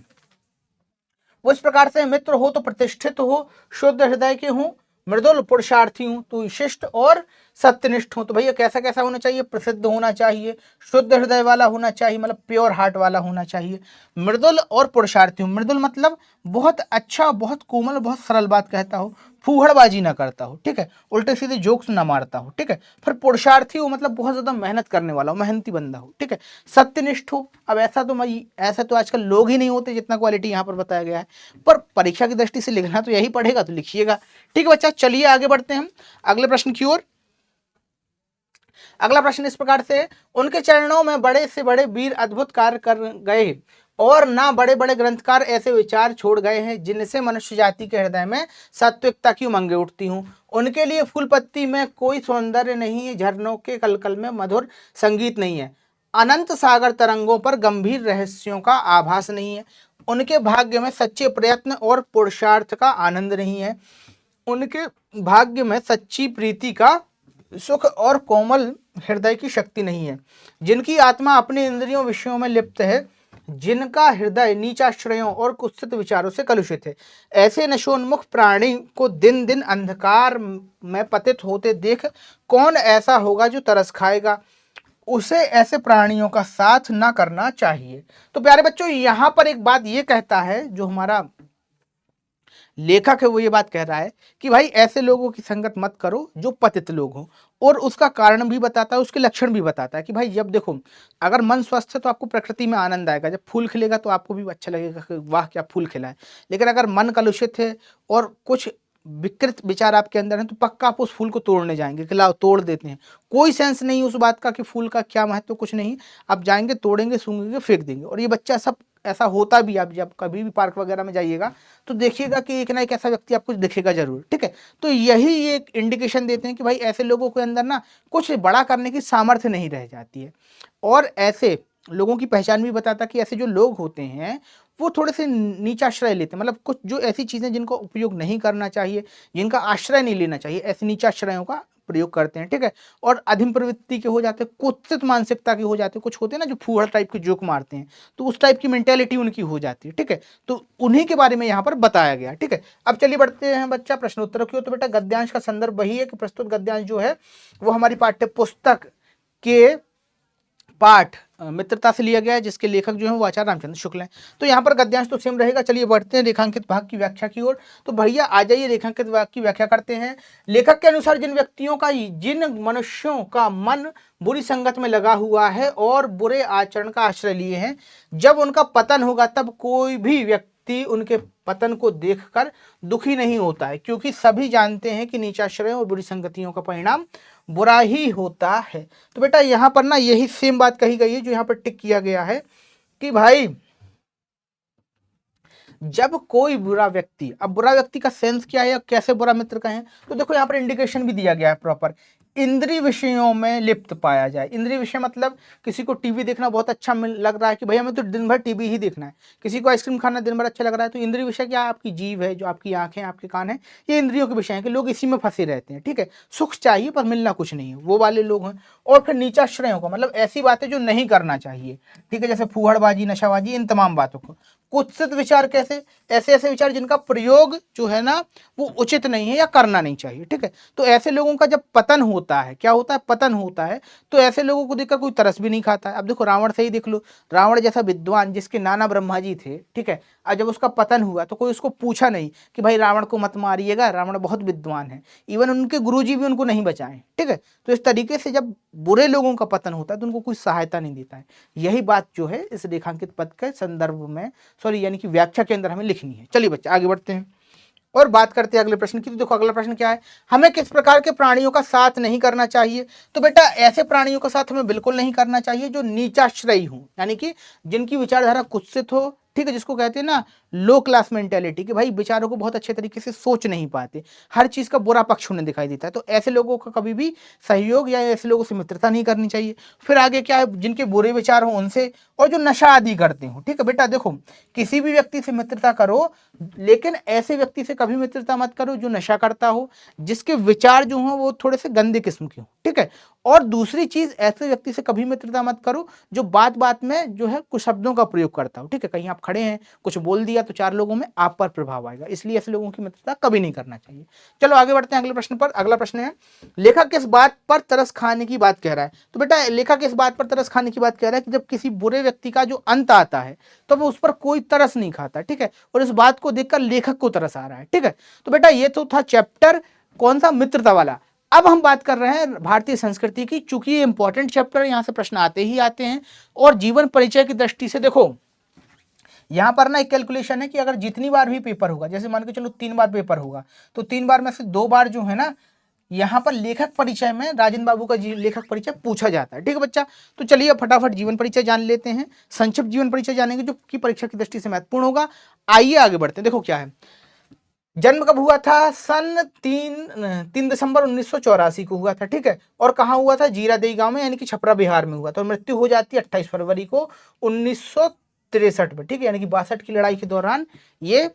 वो इस प्रकार से: मित्र हो तो प्रतिष्ठित हो, शुद्ध हृदय के हों, मृदुल पुरुषार्थी हूं, तो शिष्ट और सत्यनिष्ठ हूं। तो भैया कैसा कैसा होना चाहिए? प्रसिद्ध होना चाहिए, शुद्ध हृदय वाला होना चाहिए, मतलब प्योर हार्ट वाला होना चाहिए, मृदुल और पुरुषार्थी हूं। मृदुल मतलब बहुत अच्छा, बहुत कोमल, बहुत सरल बात कहता हो, फूहड़बाजी ना करता हो। ठीक है, उल्टे सीधे जोक्स ना मारता हो। ठीक है, फिर पुरुषार्थी हो मतलब बहुत ज्यादा मेहनत करने वाला हो, मेहनती बंदा हो। ठीक है, सत्यनिष्ठ हो, अब ऐसा तो आजकल लोग ही नहीं होते जितना क्वालिटी यहाँ पर बताया गया है, पर परीक्षा की दृष्टि से लिखना तो यही पड़ेगा, तो लिखिएगा। ठीक है बच्चा, चलिए आगे बढ़ते हैं हम अगले प्रश्न की ओर। अगला प्रश्न इस प्रकार से: उनके चरणों में बड़े से बड़े वीर अद्भुत कार्य कर गए, और ना बड़े बड़े ग्रंथकार ऐसे विचार छोड़ गए हैं जिनसे मनुष्य जाति के हृदय में सात्विकता की उमंगें उठती हूं। उनके लिए फूल पत्ती में कोई सौंदर्य नहीं है, झरनों के कलकल में मधुर संगीत नहीं है, अनंत सागर तरंगों पर गंभीर रहस्यों का आभास नहीं है, उनके भाग्य में सच्चे प्रयत्न और पुरुषार्थ का आनंद नहीं है, उनके भाग्य में सच्ची प्रीति का सुख और कोमल हृदय की शक्ति नहीं है, जिनकी आत्मा अपने इंद्रियों विषयों में लिप्त है, जिनका हृदय नीचाश्रयों और कुत्सित विचारों से कलुषित है। ऐसे नशोन्मुख प्राणी को दिन दिन अंधकार में पतित होते देख कौन ऐसा होगा जो तरस खाएगा? उसे ऐसे प्राणियों का साथ ना करना चाहिए। तो प्यारे बच्चों, यहां पर एक बात ये कहता है, जो हमारा लेखक है वो ये बात कह रहा है कि भाई ऐसे लोगों की संगत मत करो जो पतित लोग हों, और उसका कारण भी बताता है, उसके लक्षण भी बताता है कि भाई जब देखो, अगर मन स्वस्थ है तो आपको प्रकृति में आनंद आएगा, जब फूल खिलेगा तो आपको भी अच्छा लगेगा कि वाह क्या फूल खिला है। लेकिन अगर मन कलुषित है और कुछ विकृत विचार आपके अंदर है तो पक्का आप उस फूल को तोड़ने जाएंगे कि लाओ तोड़ देते हैं। कोई सेंस नहीं उस बात का कि फूल का क्या महत्व, कुछ नहीं। आप जाएंगे, तोड़ेंगे, सूंघेंगे, फेंक देंगे। और ये बच्चा सब ऐसा होता भी, आप जब कभी भी पार्क वगैरह में जाइएगा तो देखिएगा कि एक ना एक ऐसा व्यक्ति आपको दिखेगा जरूर। ठीक है, तो यही एक इंडिकेशन देते हैं कि भाई ऐसे लोगों के अंदर ना कुछ बड़ा करने की सामर्थ्य नहीं रह जाती है। और ऐसे लोगों की पहचान भी बताता कि ऐसे जो लोग होते हैं वो थोड़े से नीचाश्रय लेते हैं, मतलब कुछ जो ऐसी चीजें जिनको उपयोग नहीं करना चाहिए, जिनका आश्रय नहीं लेना चाहिए, ऐसे नीचाश्रयों का प्रयोग करते हैं। ठीक है, और अधीन प्रवृत्ति के हो जाते हैं, कुत्सित मानसिकता के हो जाते हैं, कुछ होते हैं ना जो फूहड़ टाइप के जोक मारते हैं, तो उस टाइप की मेंटेलिटी उनकी हो जाती है। ठीक है, तो उन्हीं के बारे में यहाँ पर बताया गया। ठीक है, अब चलिए बढ़ते हैं बच्चा प्रश्नोत्तर की ओर। तो बेटा गद्यांश का संदर्भ वही है कि प्रस्तुत गद्यांश जो है वो हमारी पाठ्य पुस्तक के पाठ मित्रता से लिया गया है, जिसके लेखक जो है वो आचार्य रामचंद्र शुक्ल हैं। तो यहाँ पर गद्यांश तो सेम रहेगा। चलिए बढ़ते हैं रेखांकित भाग की व्याख्या की ओर। तो भैया आ जाइए, रेखांकित भाग की व्याख्या करते हैं। लेखक के अनुसार जिन मनुष्यों का मन बुरी संगत में लगा हुआ है और बुरे आचरण का आश्रय लिए हैं, जब उनका पतन होगा तब कोई भी व्यक्ति उनके पतन को देखकर दुखी नहीं होता है, क्योंकि सभी जानते हैं कि नीचाश्रयों और बुरी संगतियों का परिणाम बुरा ही होता है। तो बेटा यहां पर ना यही सेम बात कही गई है जो यहां पर टिक किया गया है कि भाई जब कोई बुरा व्यक्ति, अब बुरा व्यक्ति का सेंस क्या है या कैसे बुरा मित्र कहें, तो देखो यहां पर इंडिकेशन भी दिया गया है प्रॉपर। इंद्रिय विषयों में लिप्त पाया जाए। इंद्रिय विषय मतलब किसी को टीवी देखना बहुत अच्छा लग रहा है कि भैया हमें तो दिन भर टीवी ही देखना है, किसी को आइसक्रीम खाना दिन भर अच्छा लग रहा है, तो इंद्रिय विषय क्या है? आपकी जीभ है, जो आपकी आंखें, आपके कान है, ये इंद्रियों के विषय है कि लोग इसी में फंसे रहते हैं। ठीक है, सुख चाहिए पर मिलना कुछ नहीं है, वो वाले लोग हैं। और फिर नीचाश्रयों का मतलब ऐसी बातें जो नहीं करना चाहिए। ठीक है, जैसे फूहड़बाजी, नशाबाजी, इन तमाम बातों को। कुत्सित विचार कैसे? ऐसे ऐसे विचार जिनका प्रयोग जो है ना वो उचित नहीं है या करना नहीं चाहिए। ठीक है, तो ऐसे लोगों का जब पतन होता है, क्या होता है? पतन होता है। तो ऐसे लोगों को देखकर कोई तरस भी नहीं खाता है। अब देखो रावण से ही देख लो, रावण जैसा विद्वान जिसके नाना ब्रह्मा जी थे, ठीक है, और जब उसका पतन हुआ तो कोई उसको पूछा नहीं कि भाई रावण को मत मारिएगा, रावण बहुत विद्वान है। इवन उनके गुरुजी भी उनको नहीं बचाए। ठीक है, तो इस तरीके से जब बुरे लोगों का पतन होता है तो उनको कोई सहायता नहीं देता है। यही बात जो है इस रेखांकित पद के संदर्भ में, सॉरी यानी कि व्याख्या के अंदर हमें लिखनी है। चलिए बच्चे आगे बढ़ते हैं और बात करते हैं अगले प्रश्न की। तो देखो अगला प्रश्न क्या है, हमें किस प्रकार के प्राणियों का साथ नहीं करना चाहिए? तो बेटा ऐसे प्राणियों का साथ हमें बिल्कुल नहीं करना चाहिए जो नीचाश्रयी हो, यानी कि जिनकी विचारधारा कुत्सित हो। ठीक है, जिसको कहते हैं ना लो क्लास मेंटेलिटी, कि भाई विचारों को बहुत अच्छे तरीके से सोच नहीं पाते, हर चीज का बुरा पक्ष उन्हें दिखाई देता है। तो ऐसे लोगों का कभी भी सहयोग या ऐसे लोगों से मित्रता नहीं करनी चाहिए। फिर आगे क्या है, जिनके बुरे विचार हो उनसे, और जो नशा आदि करते हो। ठीक है बेटा, देखो किसी भी व्यक्ति से मित्रता करो, लेकिन ऐसे व्यक्ति से कभी मित्रता मत करो जो नशा करता हो, जिसके विचार जो हो वो थोड़े से गंदे किस्म के हो। ठीक है, और दूसरी चीज, ऐसे व्यक्ति से कभी मित्रता मत करो जो बात बात में जो है कुछ शब्दों का प्रयोग करता हो। ठीक है, कहीं आप खड़े हैं, कुछ बोल दिया तो चार लोगों में आप पर प्रभाव आएगा, इसलिए ऐसे लोगों की मित्रता कभी नहीं करना चाहिए। चलो आगे बढ़ते हैं अगले प्रश्न पर। अगला प्रश्न है, लेखक किस बात पर तरस खाने की बात कह रहा है? तो बेटा लेखक इस बात पर तरस खाने की बात कह रहा है कि जब किसी बुरे व्यक्ति का जो अंत आता है तो वो उस पर कोई तरस नहीं खाता। ठीक है, और इस बात को देखकर लेखक को तरस आ रहा है। ठीक है, तो बेटा ये तो था चैप्टर कौन सा? मित्रता वाला। अब हम बात कर रहे हैं भारतीय संस्कृति की, चूंकि ये इंपॉर्टेंट चैप्टर, यहां से प्रश्न आते ही आते हैं। और जीवन परिचय की दृष्टि से देखो यहां पर ना एक कैलकुलेशन है कि अगर जितनी बार भी पेपर होगा, जैसे मान के चलो 3 बार पेपर होगा, तो 3 बार में से 2 बार जो है ना यहाँ पर लेखक परिचय में राजेंद्र बाबू का लेखक परिचय पूछा जाता है। ठीक है बच्चा, तो चलिए अब फटाफट जीवन परिचय जान लेते हैं। संक्षिप्त जीवन परिचय जानेंगे जो कि परीक्षा की दृष्टि से महत्वपूर्ण होगा। आइए आगे बढ़ते हैं। देखो क्या है, जन्म कब हुआ था? सन 3 दिसंबर 1984 को हुआ था। ठीक है, और कहाँ हुआ था? जीरादेई गांव में, यानी कि छपरा बिहार में हुआ था। और मृत्यु हो जाती है 28 फरवरी को 1963 में। ठीक है, यानी कि 62 की लड़ाई के दौरान ये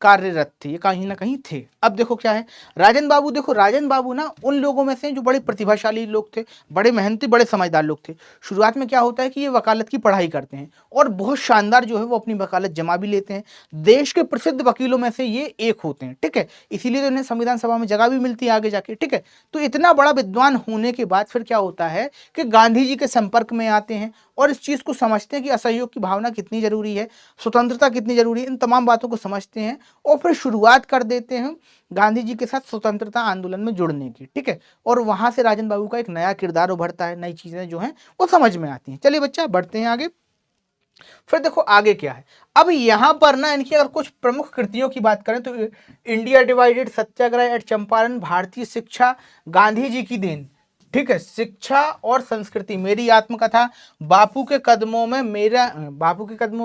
कार्यरत थे, ये कहीं ना कहीं थे। अब देखो क्या है, राजन बाबू, देखो राजन बाबू ना उन लोगों में से हैं जो बड़े प्रतिभाशाली लोग थे, बड़े मेहनती, बड़े समझदार लोग थे। शुरुआत में क्या होता है कि ये वकालत की पढ़ाई करते हैं और बहुत शानदार जो है वो अपनी वकालत जमा भी लेते हैं। देश के प्रसिद्ध वकीलों में से ये एक होते हैं। ठीक है, इसीलिए तो इन्हें संविधान सभा में जगह भी मिलती है आगे जाके। ठीक है, तो इतना बड़ा विद्वान होने के बाद फिर क्या होता है कि गांधी जी के संपर्क में आते हैं और इस चीज को समझते हैं कि असहयोग की भावना कितनी जरूरी है, स्वतंत्रता कितनी जरूरी है, इन तमाम बातों को समझते हैं और फिर शुरुआत कर देते हैं गांधी जी के साथ स्वतंत्रता आंदोलन में जुड़ने की। ठीक है, और वहां से राजन बाबू का एक नया किरदार उभरता है, नई चीजें जो हैं वो समझ में आती हैं। चलिए बच्चा बढ़ते हैं आगे। फिर देखो आगे क्या है, अब यहां पर ना इनकी अगर कुछ प्रमुख कृतियों की बात करें तो इंडिया डिवाइडेड, सत्याग्रह एट चंपारण, भारतीय शिक्षा, गांधी जी की देन। ठीक है, शिक्षा और संस्कृति, मेरी आत्मकथा, बापू के कदमों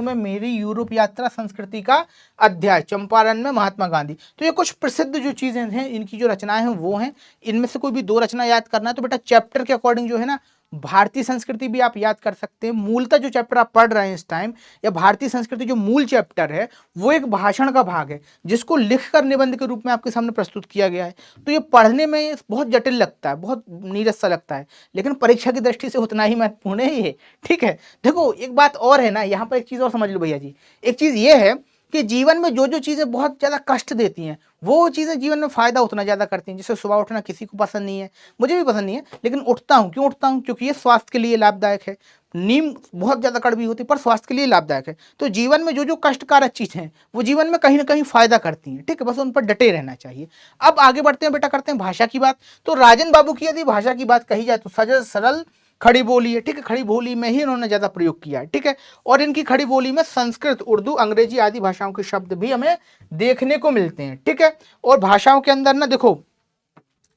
में मेरी यूरोप यात्रा, संस्कृति का अध्याय, चंपारण में महात्मा गांधी। तो ये कुछ प्रसिद्ध जो चीजें हैं, इनकी जो रचनाएं हैं वो हैं। इनमें से कोई भी 2 रचना याद करना है तो बेटा चैप्टर के अकॉर्डिंग जो है ना, भारतीय संस्कृति भी आप याद कर सकते हैं। मूलतः जो चैप्टर आप पढ़ रहे हैं इस टाइम, या भारतीय संस्कृति जो मूल चैप्टर है वो एक भाषण का भाग है जिसको लिखकर निबंध के रूप में आपके सामने प्रस्तुत किया गया है। तो ये पढ़ने में बहुत जटिल लगता है, बहुत नीरस सा लगता है, लेकिन परीक्षा की दृष्टि से उतना ही महत्वपूर्ण है ये। ठीक है, देखो एक बात और है ना, यहाँ पर एक चीज और समझ लो भैया जी। एक चीज ये है कि जीवन में जो जो चीजें बहुत ज्यादा कष्ट देती हैं वो चीजें जीवन में फायदा उतना ज्यादा करती हैं। जैसे सुबह उठना किसी को पसंद नहीं है, मुझे भी पसंद नहीं है, लेकिन उठता हूँ। क्यों उठता हूँ? क्योंकि ये स्वास्थ्य के लिए लाभदायक है। नींद बहुत ज्यादा कड़वी होती है पर स्वास्थ्य के लिए लाभदायक है। तो जीवन में जो जो कष्टकारक चीजें हैं वो जीवन में कहीं ना कहीं फायदा करती हैं। ठीक है, बस उन पर डटे रहना चाहिए। अब आगे बढ़ते हैं बेटा, करते हैं भाषा की बात। तो राजन बाबू की यदि भाषा की बात कही जाए तो सहज सरल खड़ी बोली है। ठीक है, खड़ी बोली में ही इन्होंने ज्यादा प्रयोग किया है। ठीक है, और इनकी खड़ी बोली में संस्कृत, उर्दू, अंग्रेजी आदि भाषाओं के शब्द भी हमें देखने को मिलते हैं। ठीक है, और भाषाओं के अंदर ना देखो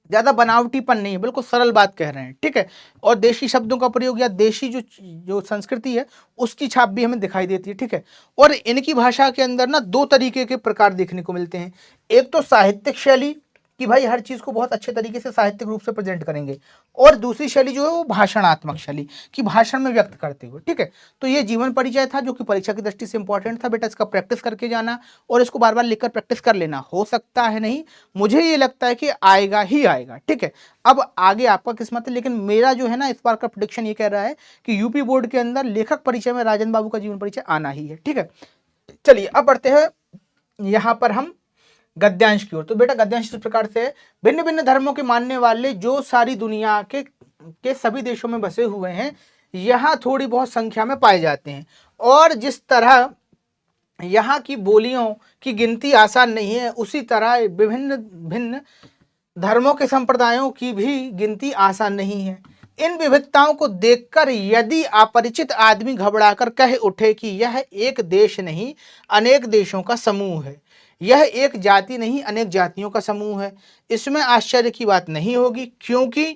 ज्यादा बनावटीपन नहीं है, बिल्कुल सरल बात कह रहे हैं। ठीक है, और देशी शब्दों का प्रयोग या देशी जो जो संस्कृति है उसकी छाप भी हमें दिखाई देती है। ठीक है, और इनकी भाषा के अंदर ना 2 तरीके के प्रकार देखने को मिलते हैं। एक तो साहित्यिक शैली, कि भाई हर चीज को बहुत अच्छे तरीके से साहित्यिक रूप से प्रेजेंट करेंगे। और दूसरी शैली जो है वो भाषणात्मक शैली, कि भाषण में व्यक्त करते हुए। ठीक है, तो ये जीवन परिचय था जो कि परीक्षा की दृष्टि से इंपॉर्टेंट था। बेटा इसका प्रैक्टिस करके जाना और इसको बार बार लिखकर प्रैक्टिस कर लेना। हो सकता है नहीं, मुझे ये लगता है कि आएगा ही आएगा। ठीक है, अब आगे आपका किस्मत है, लेकिन मेरा जो है ना इस बार का प्रेडिक्शन ये कह रहा है कि यूपी बोर्ड के अंदर लेखक परिचय में राजन बाबू का जीवन परिचय आना ही है। ठीक है, चलिए अब बढ़ते हैं यहां पर हम गद्यांश की ओर। तो बेटा गद्यांश इस प्रकार से, भिन्न भिन्न धर्मों के मानने वाले जो सारी दुनिया के सभी देशों में बसे हुए हैं, यहाँ थोड़ी बहुत संख्या में पाए जाते हैं। और जिस तरह यहाँ की बोलियों की गिनती आसान नहीं है, उसी तरह विभिन्न भिन्न धर्मों के संप्रदायों की भी गिनती आसान नहीं है। इन विविधताओं को देखकर यदि अपरिचित आदमी घबराकर कह उठे कि यह एक देश नहीं अनेक देशों का समूह है, यह एक जाति नहीं अनेक जातियों का समूह है, इसमें आश्चर्य की बात नहीं होगी, क्योंकि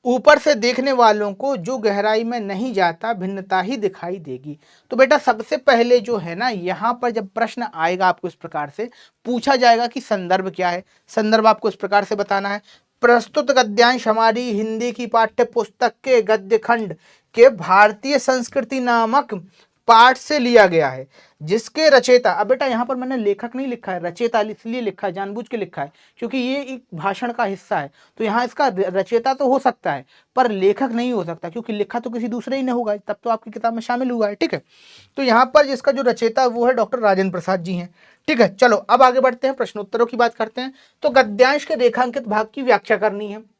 ऊपर से देखने वालों को जो गहराई में नहीं जाता भिन्नता ही दिखाई देगी। तो बेटा सबसे पहले जो है ना, यहाँ पर जब प्रश्न आएगा आपको इस प्रकार से पूछा जाएगा कि संदर्भ क्या है। संदर्भ आपको इस प्रकार से बताना है, प्रस्तुत गद्यांश हमारी हिंदी की पाठ्य पुस्तक के गद्य खंड के भारतीय संस्कृति नामक पाठ से लिया गया है, जिसके रचयिता, अब बेटा यहाँ पर मैंने लेखक नहीं लिखा है, रचयिता इसलिए लिखा है, जानबूझ के लिखा है क्योंकि ये एक भाषण का हिस्सा है। तो यहाँ इसका रचयिता तो हो सकता है पर लेखक नहीं हो सकता, क्योंकि लिखा तो किसी दूसरे ही ने होगा, तब तो आपकी किताब में शामिल हुआ है। ठीक है, तो यहाँ पर जिसका जो रचयिता है वो है डॉक्टर राजेंद्र प्रसाद जी हैं। ठीक है, चलो अब आगे बढ़ते हैं, प्रश्नोत्तरों की बात करते हैं। तो गद्यांश के रेखांकित भाग की व्याख्या करनी है।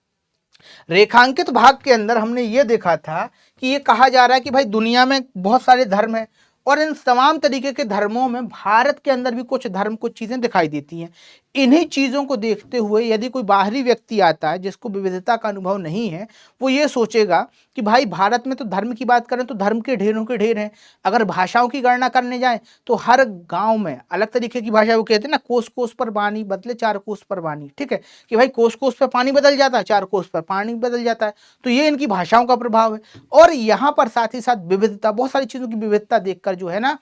रेखांकित भाग के अंदर हमने ये देखा था कि ये कहा जा रहा है कि भाई दुनिया में बहुत सारे धर्म हैं और इन तमाम तरीके के धर्मों में भारत के अंदर भी कुछ धर्म, कुछ चीजें दिखाई देती हैं। इन्हीं चीजों को देखते हुए यदि कोई बाहरी व्यक्ति आता है जिसको विविधता का अनुभव नहीं है, वो ये सोचेगा कि भाई भारत में तो धर्म की बात करें तो धर्म के ढेरों के ढेर हैं। अगर भाषाओं की गणना करने जाए तो हर गांव में अलग तरीके की भाषा, वो कहते हैं ना कोस कोस पर पानी बदले चार कोस पर पानी। ठीक है, कि भाई कोस कोस पर पानी बदल जाता है, चार कोस पर पानी बदल जाता है। तो ये इनकी भाषाओं का प्रभाव है। और यहाँ पर साथ ही साथ विविधता, बहुत सारी चीजों की विविधता देखकर जो है ना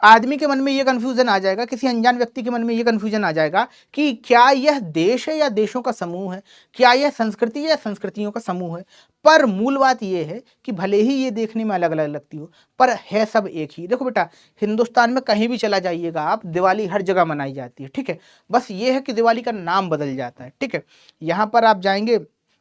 आदमी के मन में ये कंफ्यूजन आ जाएगा, किसी अनजान व्यक्ति के मन में ये कंफ्यूजन आ जाएगा कि क्या यह देश है या देशों का समूह है, क्या यह संस्कृति है या संस्कृतियों का समूह है। पर मूल बात यह है कि भले ही ये देखने में अलग अलग लगती हो पर है सब एक ही। देखो बेटा हिंदुस्तान में कहीं भी चला जाइएगा आप, दिवाली हर जगह मनाई जाती है। ठीक है, बस ये है कि दिवाली का नाम बदल जाता है। ठीक है, यहाँ पर आप जाएंगे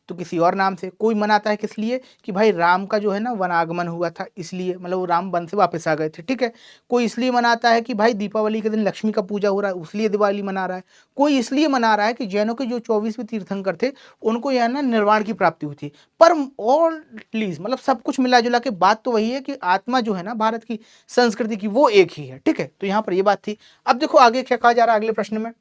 तो किसी और नाम से, कोई मनाता है किस लिए कि भाई राम का जो है ना वनागमन हुआ था इसलिए, मतलब वो राम वन से वापस आ गए थे। ठीक है, कोई इसलिए मनाता है कि भाई दीपावली के दिन लक्ष्मी का पूजा हो रहा है उसलिए दिवाली मना रहा है, कोई इसलिए मना रहा है कि जैनों के जो 24वें तीर्थंकर थे उनको यह ना निर्वाण की प्राप्ति हुई थी। पर ऑल प्लीज मतलब सब कुछ मिला जुला के बात तो वही है कि आत्मा जो है ना भारत की संस्कृति की वो एक ही है। ठीक है, तो यहाँ पर ये बात थी। अब देखो आगे क्या कहा जा रहा है अगले प्रश्न में।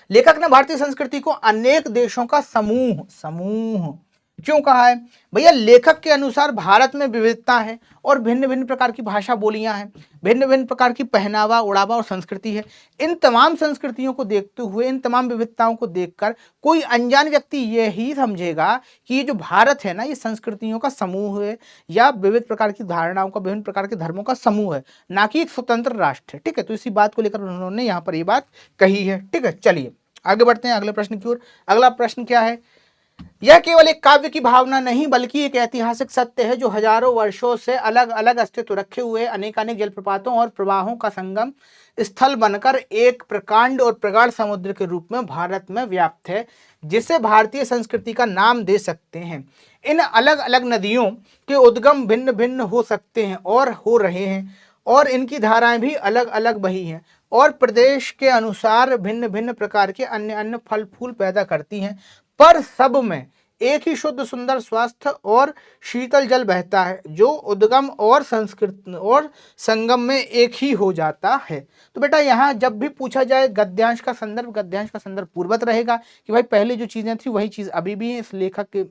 लेखक ने भारतीय संस्कृति को अनेक देशों का समूह समूह क्यों कहा है? भैया लेखक के अनुसार भारत में विविधता है और भिन्न भिन्न प्रकार की भाषा बोलियां हैं, भिन्न भिन्न प्रकार की पहनावा उड़ावा और संस्कृति है। इन तमाम संस्कृतियों को देखते हुए, इन तमाम विविधताओं को देखकर कोई अनजान व्यक्ति यही समझेगा कि ये जो भारत है ना ये संस्कृतियों का समूह है या विविध प्रकार की धारणाओं का, विभिन्न प्रकार के धर्मों का समूह है, ना कि एक स्वतंत्र राष्ट्र है। ठीक है, तो इसी बात को लेकर उन्होंने यहाँ पर ये बात कही है। ठीक है, चलिए आगे बढ़ते हैं अगले प्रश्न की ओर। अगला प्रश्न क्या है? यह केवल एक काव्य की भावना नहीं बल्कि एक ऐतिहासिक सत्य है जो हजारों वर्षों से अलग अलग अस्तित्व रखे हुए अनेकानेक जलप्रपातों और प्रवाहों का संगम स्थल बनकर एक प्रकांड और प्रगाढ़ समुद्र के रूप में भारत में व्याप्त है, जिसे भारतीय संस्कृति का नाम दे सकते हैं। इन अलग अलग नदियों के उद्गम भिन्न भिन्न हो सकते हैं और हो रहे हैं, और इनकी धाराएं भी अलग अलग बही हैं और प्रदेश के अनुसार भिन्न भिन्न प्रकार के अन्य अन्य फल फूल पैदा करती हैं, पर सब में एक ही शुद्ध सुंदर स्वस्थ और शीतल जल बहता है जो उद्गम और संस्कृत और संगम में एक ही हो जाता है। तो बेटा यहाँ जब भी पूछा जाए गद्यांश का संदर्भ पूर्वत रहेगा कि भाई पहले जो चीजें थी वही चीज अभी भी है। इस लेखक के,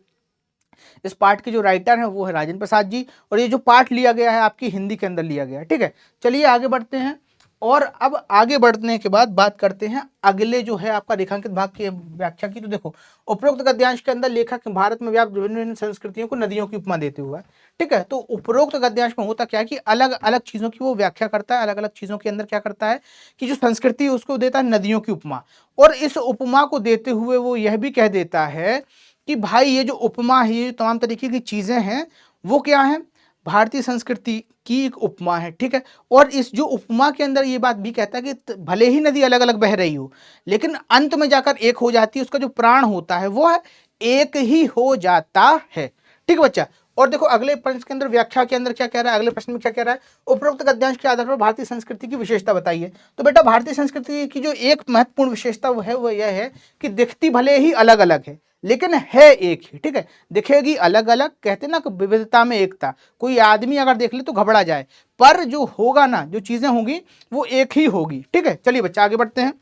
इस पाठ के जो राइटर हैं वो है राजेंद्र प्रसाद जी, और ये जो पाठ लिया गया है आपकी हिंदी के अंदर लिया गया है। ठीक है, चलिए आगे बढ़ते हैं। और अब आगे बढ़ने के बाद बात करते हैं अगले जो है आपका रेखांकित भाग की व्याख्या की। तो देखो, उपरोक्त गद्यांश के अंदर लेखक भारत में व्याप्त विभिन्न विभिन्न संस्कृतियों को नदियों की उपमा देते हुआ है। ठीक है, तो उपरोक्त गद्यांश में होता क्या है कि अलग अलग चीजों की वो व्याख्या करता है, अलग अलग चीजों के अंदर क्या करता है कि जो संस्कृति है उसको देता है नदियों की उपमा। और इस उपमा को देते हुए वो यह भी कह देता है कि भाई ये जो उपमा है, ये तमाम तरीके की चीजें हैं, वो क्या है, भारतीय संस्कृति की एक उपमा है। ठीक है, और इस जो उपमा के अंदर ये बात भी कहता है कि भले ही नदी अलग अलग बह रही हो, लेकिन अंत में जाकर एक हो जाती है, उसका जो प्राण होता है वो है एक ही हो जाता है। ठीक है बच्चा, और देखो अगले प्रश्न के अंदर व्याख्या के अंदर क्या कह रहा है, अगले प्रश्न में क्या कह रहा है, उपरोक्त गद्यांश के आधार पर भारतीय संस्कृति की विशेषता बताइए। तो बेटा भारतीय संस्कृति की जो एक महत्वपूर्ण विशेषता वो है, वो यह है कि दिखती भले ही अलग अलग है लेकिन है एक ही। ठीक है, दिखेगी अलग अलग, कहते ना कि विविधता में एकता, कोई आदमी अगर देख ले तो घबरा जाए, पर जो होगा ना, जो चीजें होंगी वो एक ही होगी। ठीक है, चलिए बच्चा आगे बढ़ते हैं।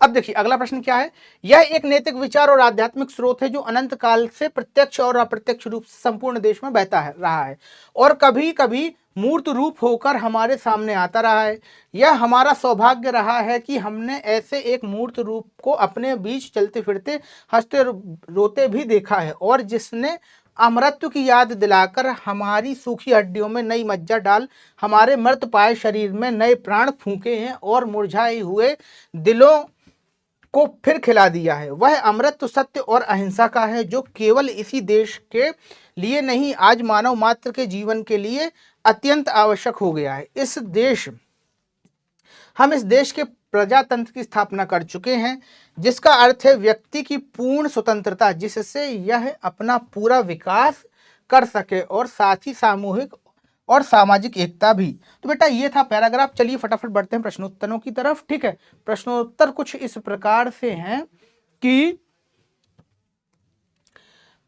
अब देखिए अगला प्रश्न क्या है, यह एक नैतिक विचार और आध्यात्मिक स्रोत है जो अनंत काल से प्रत्यक्ष और अप्रत्यक्ष रूप से संपूर्ण देश में बहता है रहा है और कभी कभी मूर्त रूप होकर हमारे सामने आता रहा है। यह हमारा सौभाग्य रहा है कि हमने ऐसे एक मूर्त रूप को अपने बीच चलते फिरते हंसते रोते भी देखा है और जिसने अमरत्व की याद दिलाकर हमारी सूखी हड्डियों में नई मज्जा डाल हमारे मृत पाए शरीर में नए प्राण फूंके हैं और मुरझाए हुए दिलों को फिर खिला दिया है। वह अमृत तो सत्य और अहिंसा का है जो केवल इसी देश के लिए नहीं, आज मानव मात्र के जीवन के लिए अत्यंत आवश्यक हो गया है। हम इस देश के प्रजातंत्र की स्थापना कर चुके हैं, जिसका अर्थ है व्यक्ति की पूर्ण स्वतंत्रता, जिससे यह अपना पूरा विकास कर सके और साथ ही सामूहिक और सामाजिक एकता भी। तो बेटा ये था पैराग्राफ। चलिए फटाफट बढ़ते हैं प्रश्नोत्तरों की तरफ। ठीक है, प्रश्नोत्तर कुछ इस प्रकार से हैं कि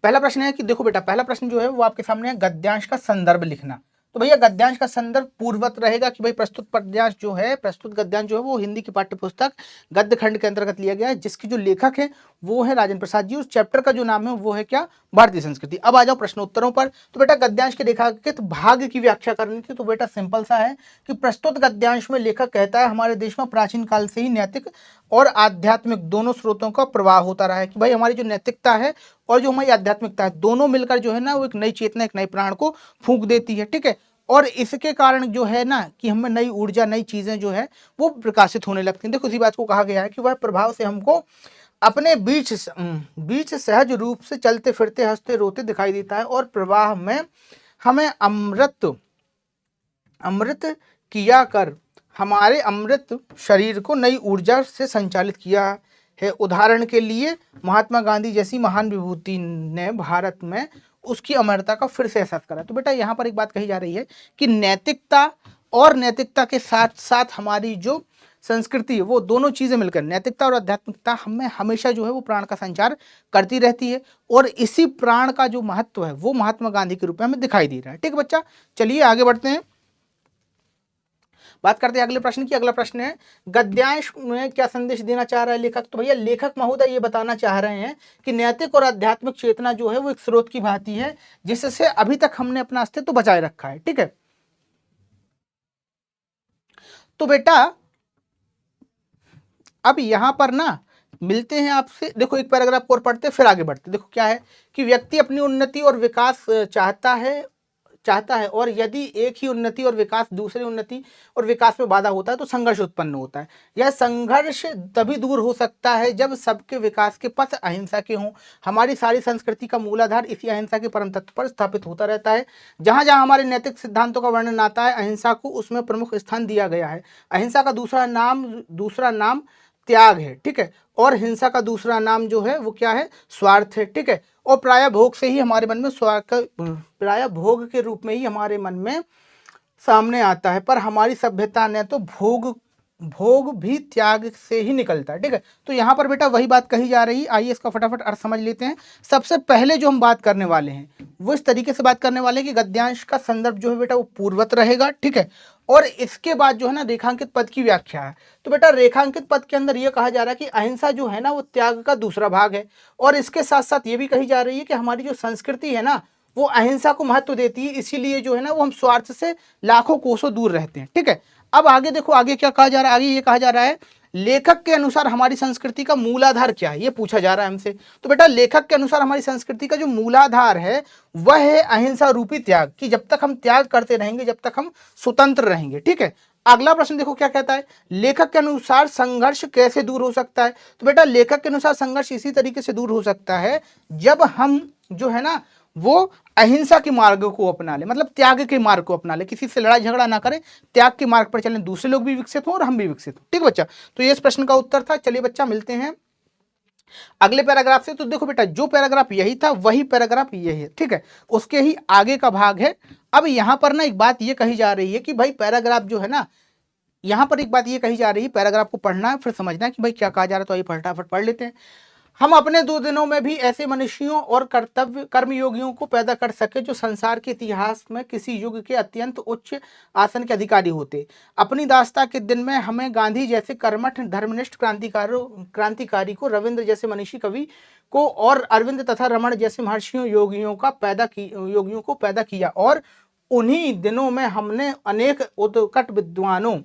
पहला प्रश्न है कि देखो बेटा, पहला प्रश्न जो है वो आपके सामने है, गद्यांश का संदर्भ लिखना। तो भैया गद्यांश का संदर्भ पूर्वत रहेगा कि भाई प्रस्तुत पद्यांश जो है, प्रस्तुत गद्यांश जो है वो हिंदी की पाठ्य पुस्तक गद्य खंड के अंतर्गत लिया गया है, जिसकी जो लेखक है वो है राजेंद्र प्रसाद जी। उस चैप्टर का जो नाम है वो है क्या, भारतीय संस्कृति। अब आ जाओ प्रश्नोत्तरों पर। तो बेटा गद्यांश के रेखांकित भाग की व्याख्या करनी थी, तो बेटा सिंपल सा है कि प्रस्तुत गद्यांश में लेखक कहता है हमारे देश में प्राचीन काल से ही नैतिक और आध्यात्मिक दोनों स्रोतों का प्रवाह होता रहा है कि भाई हमारी जो नैतिकता है और जो हमारी आध्यात्मिकता है, दोनों मिलकर जो है ना वो एक नई चेतना, एक नए प्राण को फूंक देती है। ठीक है, और इसके कारण जो है ना कि हमें नई ऊर्जा, नई चीजें जो है वो प्रकाशित होने लगती हैं। देखो इसी बात को कहा गया है कि वह प्रभाव से हमको अपने बीच सहज रूप से चलते फिरते हंसते रोते दिखाई देता है और प्रवाह में हमें अमृत किया कर हमारे अमृत शरीर को नई ऊर्जा से संचालित किया है। उदाहरण के लिए महात्मा गांधी जैसी महान विभूति ने भारत में उसकी अमरता का फिर से एहसास करा। तो बेटा यहाँ पर एक बात कही जा रही है कि नैतिकता और नैतिकता के साथ साथ हमारी जो संस्कृति है वो दोनों चीजें मिलकर, नैतिकता और आध्यात्मिकता हमें हमेशा जो है वो प्राण का संचार करती रहती है और इसी प्राण का जो महत्व है वो महात्मा गांधी के रूप में हमें दिखाई दे रहा है। ठीक है बच्चा, चलिए आगे बढ़ते हैं, बात करते हैं अगले प्रश्न की। अगला प्रश्न है, गद्यांश में क्या संदेश देना चाह रहा है लेखक। तो भैया लेखक महोदय ये बताना चाह रहे हैं कि नैतिक और आध्यात्मिक चेतना जो है वो एक स्रोत की भांति है जिससे अभी तक हमने अपना अस्तित्व बचाए रखा है। ठीक है, तो बेटा अब यहां पर ना मिलते हैं आपसे, देखो एक पैराग्राफ और पढ़ते फिर आगे बढ़ते। देखो क्या है कि व्यक्ति अपनी उन्नति और विकास चाहता है और यदि एक ही उन्नति और विकास दूसरी उन्नति और विकास में बाधा होता है तो संघर्ष उत्पन्न होता है। यह संघर्ष तभी दूर हो सकता है जब सबके विकास के पथ अहिंसा के हों। हमारी सारी संस्कृति का मूलाधार इसी अहिंसा के परम तत्व पर स्थापित होता रहता है। जहां जहां हमारे नैतिक सिद्धांतों का वर्णन आता है अहिंसा को उसमें प्रमुख स्थान दिया गया है। अहिंसा का दूसरा नाम त्याग है। ठीक है, और हिंसा का दूसरा नाम जो है वो क्या है, स्वार्थ है। ठीक है, और प्राय भोग से ही हमारे मन में स्वार्थ, प्राय भोग के रूप में ही हमारे मन में सामने आता है, पर हमारी सभ्यता ने तो भोग भी त्याग से ही निकलता है। ठीक है, तो यहाँ पर बेटा वही बात कही जा रही है। आइए इसका फटाफट अर्थ समझ लेते हैं। सबसे पहले जो हम बात करने वाले हैं वो इस तरीके से बात करने वाले हैं कि गद्यांश का संदर्भ जो है बेटा वो पूर्वत रहेगा। ठीक है, और इसके बाद जो है ना रेखांकित पद की व्याख्या है। तो बेटा रेखांकित पद के अंदर यह कहा जा रहा है कि अहिंसा जो है ना वो त्याग का दूसरा भाग है और इसके साथ साथ ये भी कही जा रही है कि हमारी जो संस्कृति है ना वो अहिंसा को महत्व देती है, इसीलिए जो है ना वो हम स्वार्थ से लाखों कोसों दूर रहते हैं। ठीक है, अब आगे देखो, आगे क्या कहा जा रहा है, आगे ये कहा जा रहा है लेखक के अनुसार हमारी संस्कृति का मूलाधार क्या है, ये पूछा जा रहा है हमसे। तो बेटा लेखक के अनुसार हमारी संस्कृति का जो मूलाधार है वह है अहिंसा रूपी त्याग, कि जब तक हम त्याग करते रहेंगे जब तक हम स्वतंत्र रहेंगे। ठीक है, अगला प्रश्न देखो क्या कहता है, लेखक के अनुसार संघर्ष कैसे दूर हो सकता है। तो बेटा लेखक के अनुसार संघर्ष इसी तरीके से दूर हो सकता है जब हम जो है ना वो अहिंसा के मार्ग को अपना ले, मतलब त्याग के मार्ग को अपना ले, किसी से लड़ाई झगड़ा ना करें, त्याग के मार्ग पर चलें, दूसरे लोग भी विकसित हों और हम भी विकसित हों। ठीक बच्चा, तो ये इस प्रश्न का उत्तर था। चलिए बच्चा मिलते हैं अगले पैराग्राफ से। तो देखो बेटा जो पैराग्राफ यही था वही पैराग्राफ यही है, ठीक है, उसके ही आगे का भाग है। अब यहां पर ना एक बात ये कही जा रही है कि भाई पैराग्राफ जो है ना, यहां पर एक बात ये कही जा रही है, पैराग्राफ को पढ़ना है फिर समझना है कि भाई क्या कहा जा रहा है। तो आइए फटाफट पढ़ लेते हैं। हम अपने 2 दिनों में भी ऐसे मनुष्यों और कर्तव्य कर्मयोगियों को पैदा कर सके जो संसार के इतिहास में किसी युग के अत्यंत उच्च आसन के अधिकारी होते। अपनी दास्ता के दिन में हमें गांधी जैसे कर्मठ धर्मनिष्ठ क्रांतिकारी को, रविंद्र जैसे मनीषी कवि को और अरविंद तथा रमण जैसे महर्षियों योगियों को पैदा किया। और उन्हीं दिनों में हमने अनेक उत्कट विद्वानों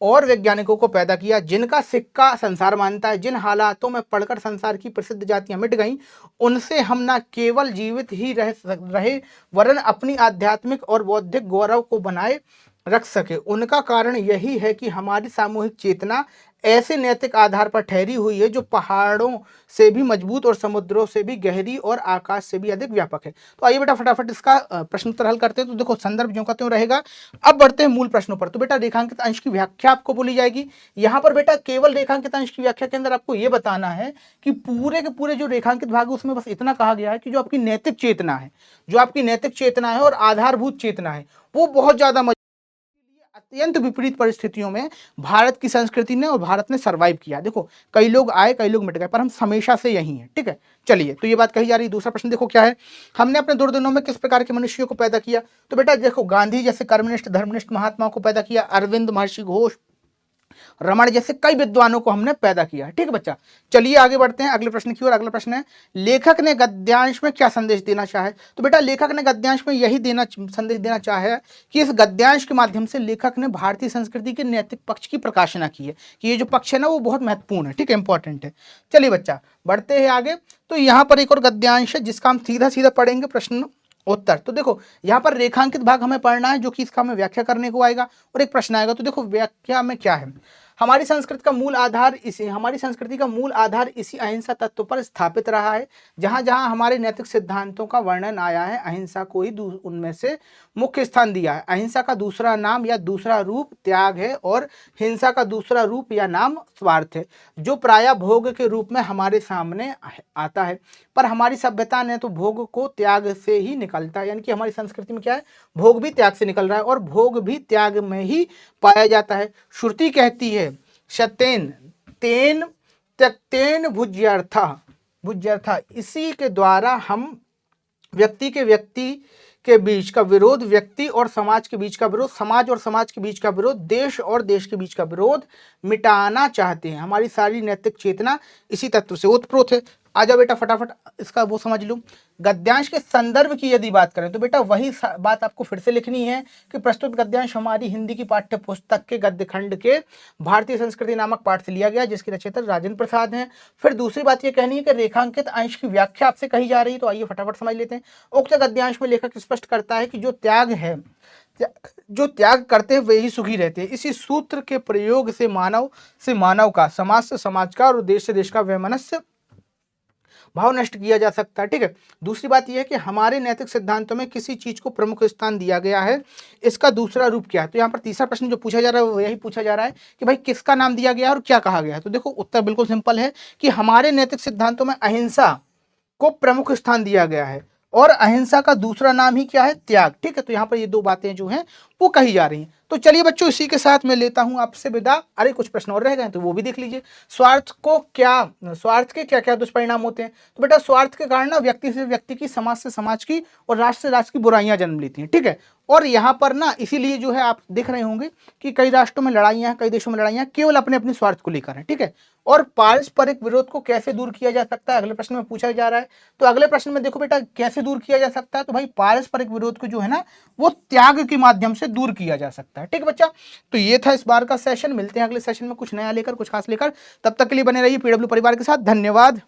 और वैज्ञानिकों को पैदा किया जिनका सिक्का संसार मानता है। जिन हालातों में पढ़कर संसार की प्रसिद्ध जातियां मिट गईं, उनसे हम न केवल जीवित ही रहे वरन अपनी आध्यात्मिक और बौद्धिक गौरव को बनाए रख सके। उनका कारण यही है कि हमारी सामूहिक चेतना ऐसे नैतिक आधार पर ठहरी हुई है जो पहाड़ों से भी मजबूत और समुद्रों से भी गहरी और आकाश से भी अधिक व्यापक है। तो आइए बेटा फटाफट इसका प्रश्न उत्तर हल करते हैं। तो देखो संदर्भ ज्यों का त्यों रहेगा। अब बढ़ते हैं मूल प्रश्नों पर। तो बेटा रेखांकित अंश की व्याख्या आपको बोली जाएगी। यहाँ पर बेटा केवल रेखांकित अंश की व्याख्या के अंदर आपको यह बताना है कि पूरे के पूरे जो रेखांकित भाग है उसमें बस इतना कहा गया है कि जो आपकी नैतिक चेतना है, जो आपकी नैतिक चेतना है और आधारभूत चेतना है वो बहुत ज्यादा अत्यंत विपरीत परिस्थितियों में भारत की संस्कृति ने और भारत ने सरवाइव किया। देखो कई लोग आए कई लोग मिट गए पर हम हमेशा से यही हैं। ठीक है, चलिए तो ये बात कही जा रही है। दूसरा प्रश्न देखो क्या है, हमने अपने 2 दिनों में किस प्रकार के मनुष्यों को पैदा किया। तो बेटा देखो गांधी जैसे कर्मनिष्ठ धर्मनिष्ठ महात्माओं को पैदा किया, अरविंद महर्षि घोष रमण जैसे कई विद्वानों को हमने पैदा किया। ठीक है बच्चा, चलिए आगे बढ़ते हैं अगले प्रश्न की ओर। अगला प्रश्न है लेखक ने गद्यांश में क्या संदेश देना चाहे। तो बेटा लेखक ने गद्यांश में यही संदेश देना चाहे कि इस गद्यांश के माध्यम से लेखक ने भारतीय संस्कृति के नैतिक पक्ष की प्रकाशना की है कि ये जो पक्ष है ना वो बहुत महत्वपूर्ण है। ठीक है, इंपॉर्टेंट है। चलिए बच्चा बढ़ते हैं आगे। तो यहाँ पर एक और गद्यांश है जिसका हम सीधा सीधा पढ़ेंगे प्रश्न उत्तर। तो देखो यहाँ पर रेखांकित भाग हमें पढ़ना है जो कि इसका हमें व्याख्या करने को आएगा और एक प्रश्न आएगा। तो देखो व्याख्या में क्या है, हमारी संस्कृति का मूल आधार इसी अहिंसा तत्व पर स्थापित रहा है। जहां जहां हमारे नैतिक सिद्धांतों का वर्णन आया है अहिंसा को ही उनमें से मुख्य स्थान दिया है। अहिंसा का दूसरा नाम या दूसरा रूप त्याग है और हिंसा का दूसरा रूप या नाम स्वार्थ है जो प्रायः भोग के रूप में हमारे सामने आता है। पर हमारी सभ्यता ने तो भोग को त्याग से ही निकलता है, यानी कि हमारी संस्कृति में क्या है, भोग भी त्याग से निकल रहा है और भोग भी त्याग में ही पाया जाता है। श्रुति कहती है शतेन तेन त्यक्तेन भुज्यर्था, इसी के द्वारा हम व्यक्ति के बीच का विरोध, व्यक्ति और समाज के बीच का विरोध, समाज और समाज के बीच का विरोध, देश और देश के बीच का विरोध मिटाना चाहते हैं। हमारी सारी नैतिक चेतना इसी तत्व से ओतप्रोत है। आजा बेटा फटाफट इसका वो समझ लो। गद्यांश के संदर्भ की यदि बात करें तो बेटा वही बात आपको फिर से लिखनी है कि प्रस्तुत गद्यांश हमारी हिंदी की पाठ्य पुस्तक के गद्य खंड के भारतीय संस्कृति नामक पाठ से लिया गया जिसके रचयिता राजेंद्र प्रसाद हैं। फिर दूसरी बात ये कहनी है कि रेखांकित अंश की व्याख्या आपसे कही जा रही है। तो आइए फटाफट समझ लेते हैं। उक्त गद्यांश में लेखक स्पष्ट करता है कि जो त्याग करते हैं वे ही सुखी रहते हैं। इसी सूत्र के प्रयोग से मानव का, समाज से समाज का और देश से देश का वैमनस्य भाव नष्ट किया जा सकता है। ठीक है, दूसरी बात यह है कि हमारे नैतिक सिद्धांतों में किसी चीज को प्रमुख स्थान दिया गया है, इसका दूसरा रूप क्या है। तो यहाँ पर तीसरा प्रश्न जो पूछा जा रहा है वो यही पूछा जा रहा है कि भाई किसका नाम दिया गया है और क्या कहा गया है। तो देखो उत्तर बिल्कुल सिंपल है कि हमारे नैतिक सिद्धांतों में अहिंसा को प्रमुख स्थान दिया गया है और अहिंसा का दूसरा नाम ही क्या है, त्याग। ठीक है, तो यहाँ पर ये 2 बातें जो हैं वो कही जा रही हैं। तो चलिए बच्चों इसी के साथ मैं लेता हूं आपसे विदा। अरे कुछ प्रश्न और रह गए तो वो भी देख लीजिए। स्वार्थ के क्या क्या दुष्परिणाम होते हैं। तो बेटा स्वार्थ के कारण ना व्यक्ति से व्यक्ति की, समाज से समाज की और राष्ट्र से राष्ट्र की बुराइयां जन्म लेती हैं। ठीक है, और यहाँ पर ना इसीलिए जो है आप देख रहे होंगे कि कई राष्ट्रों में लड़ाइयां हैं, कई देशों में लड़ाइयां केवल अपने अपने स्वार्थ को लेकर है। ठीक है, और पारस्परिक विरोध को कैसे दूर किया जा सकता है अगले प्रश्न में पूछा जा रहा है। तो अगले प्रश्न में देखो बेटा कैसे दूर किया जा सकता है। तो भाई पारस्परिक विरोध को जो है ना वो त्याग के माध्यम से दूर किया जा सकता है। ठीक है बच्चा, तो ये था इस बार का सेशन। मिलते हैं अगले सेशन में कुछ नया लेकर, कुछ खास लेकर। तब तक के लिए बने रहिए पीडब्ल्यू परिवार के साथ। धन्यवाद।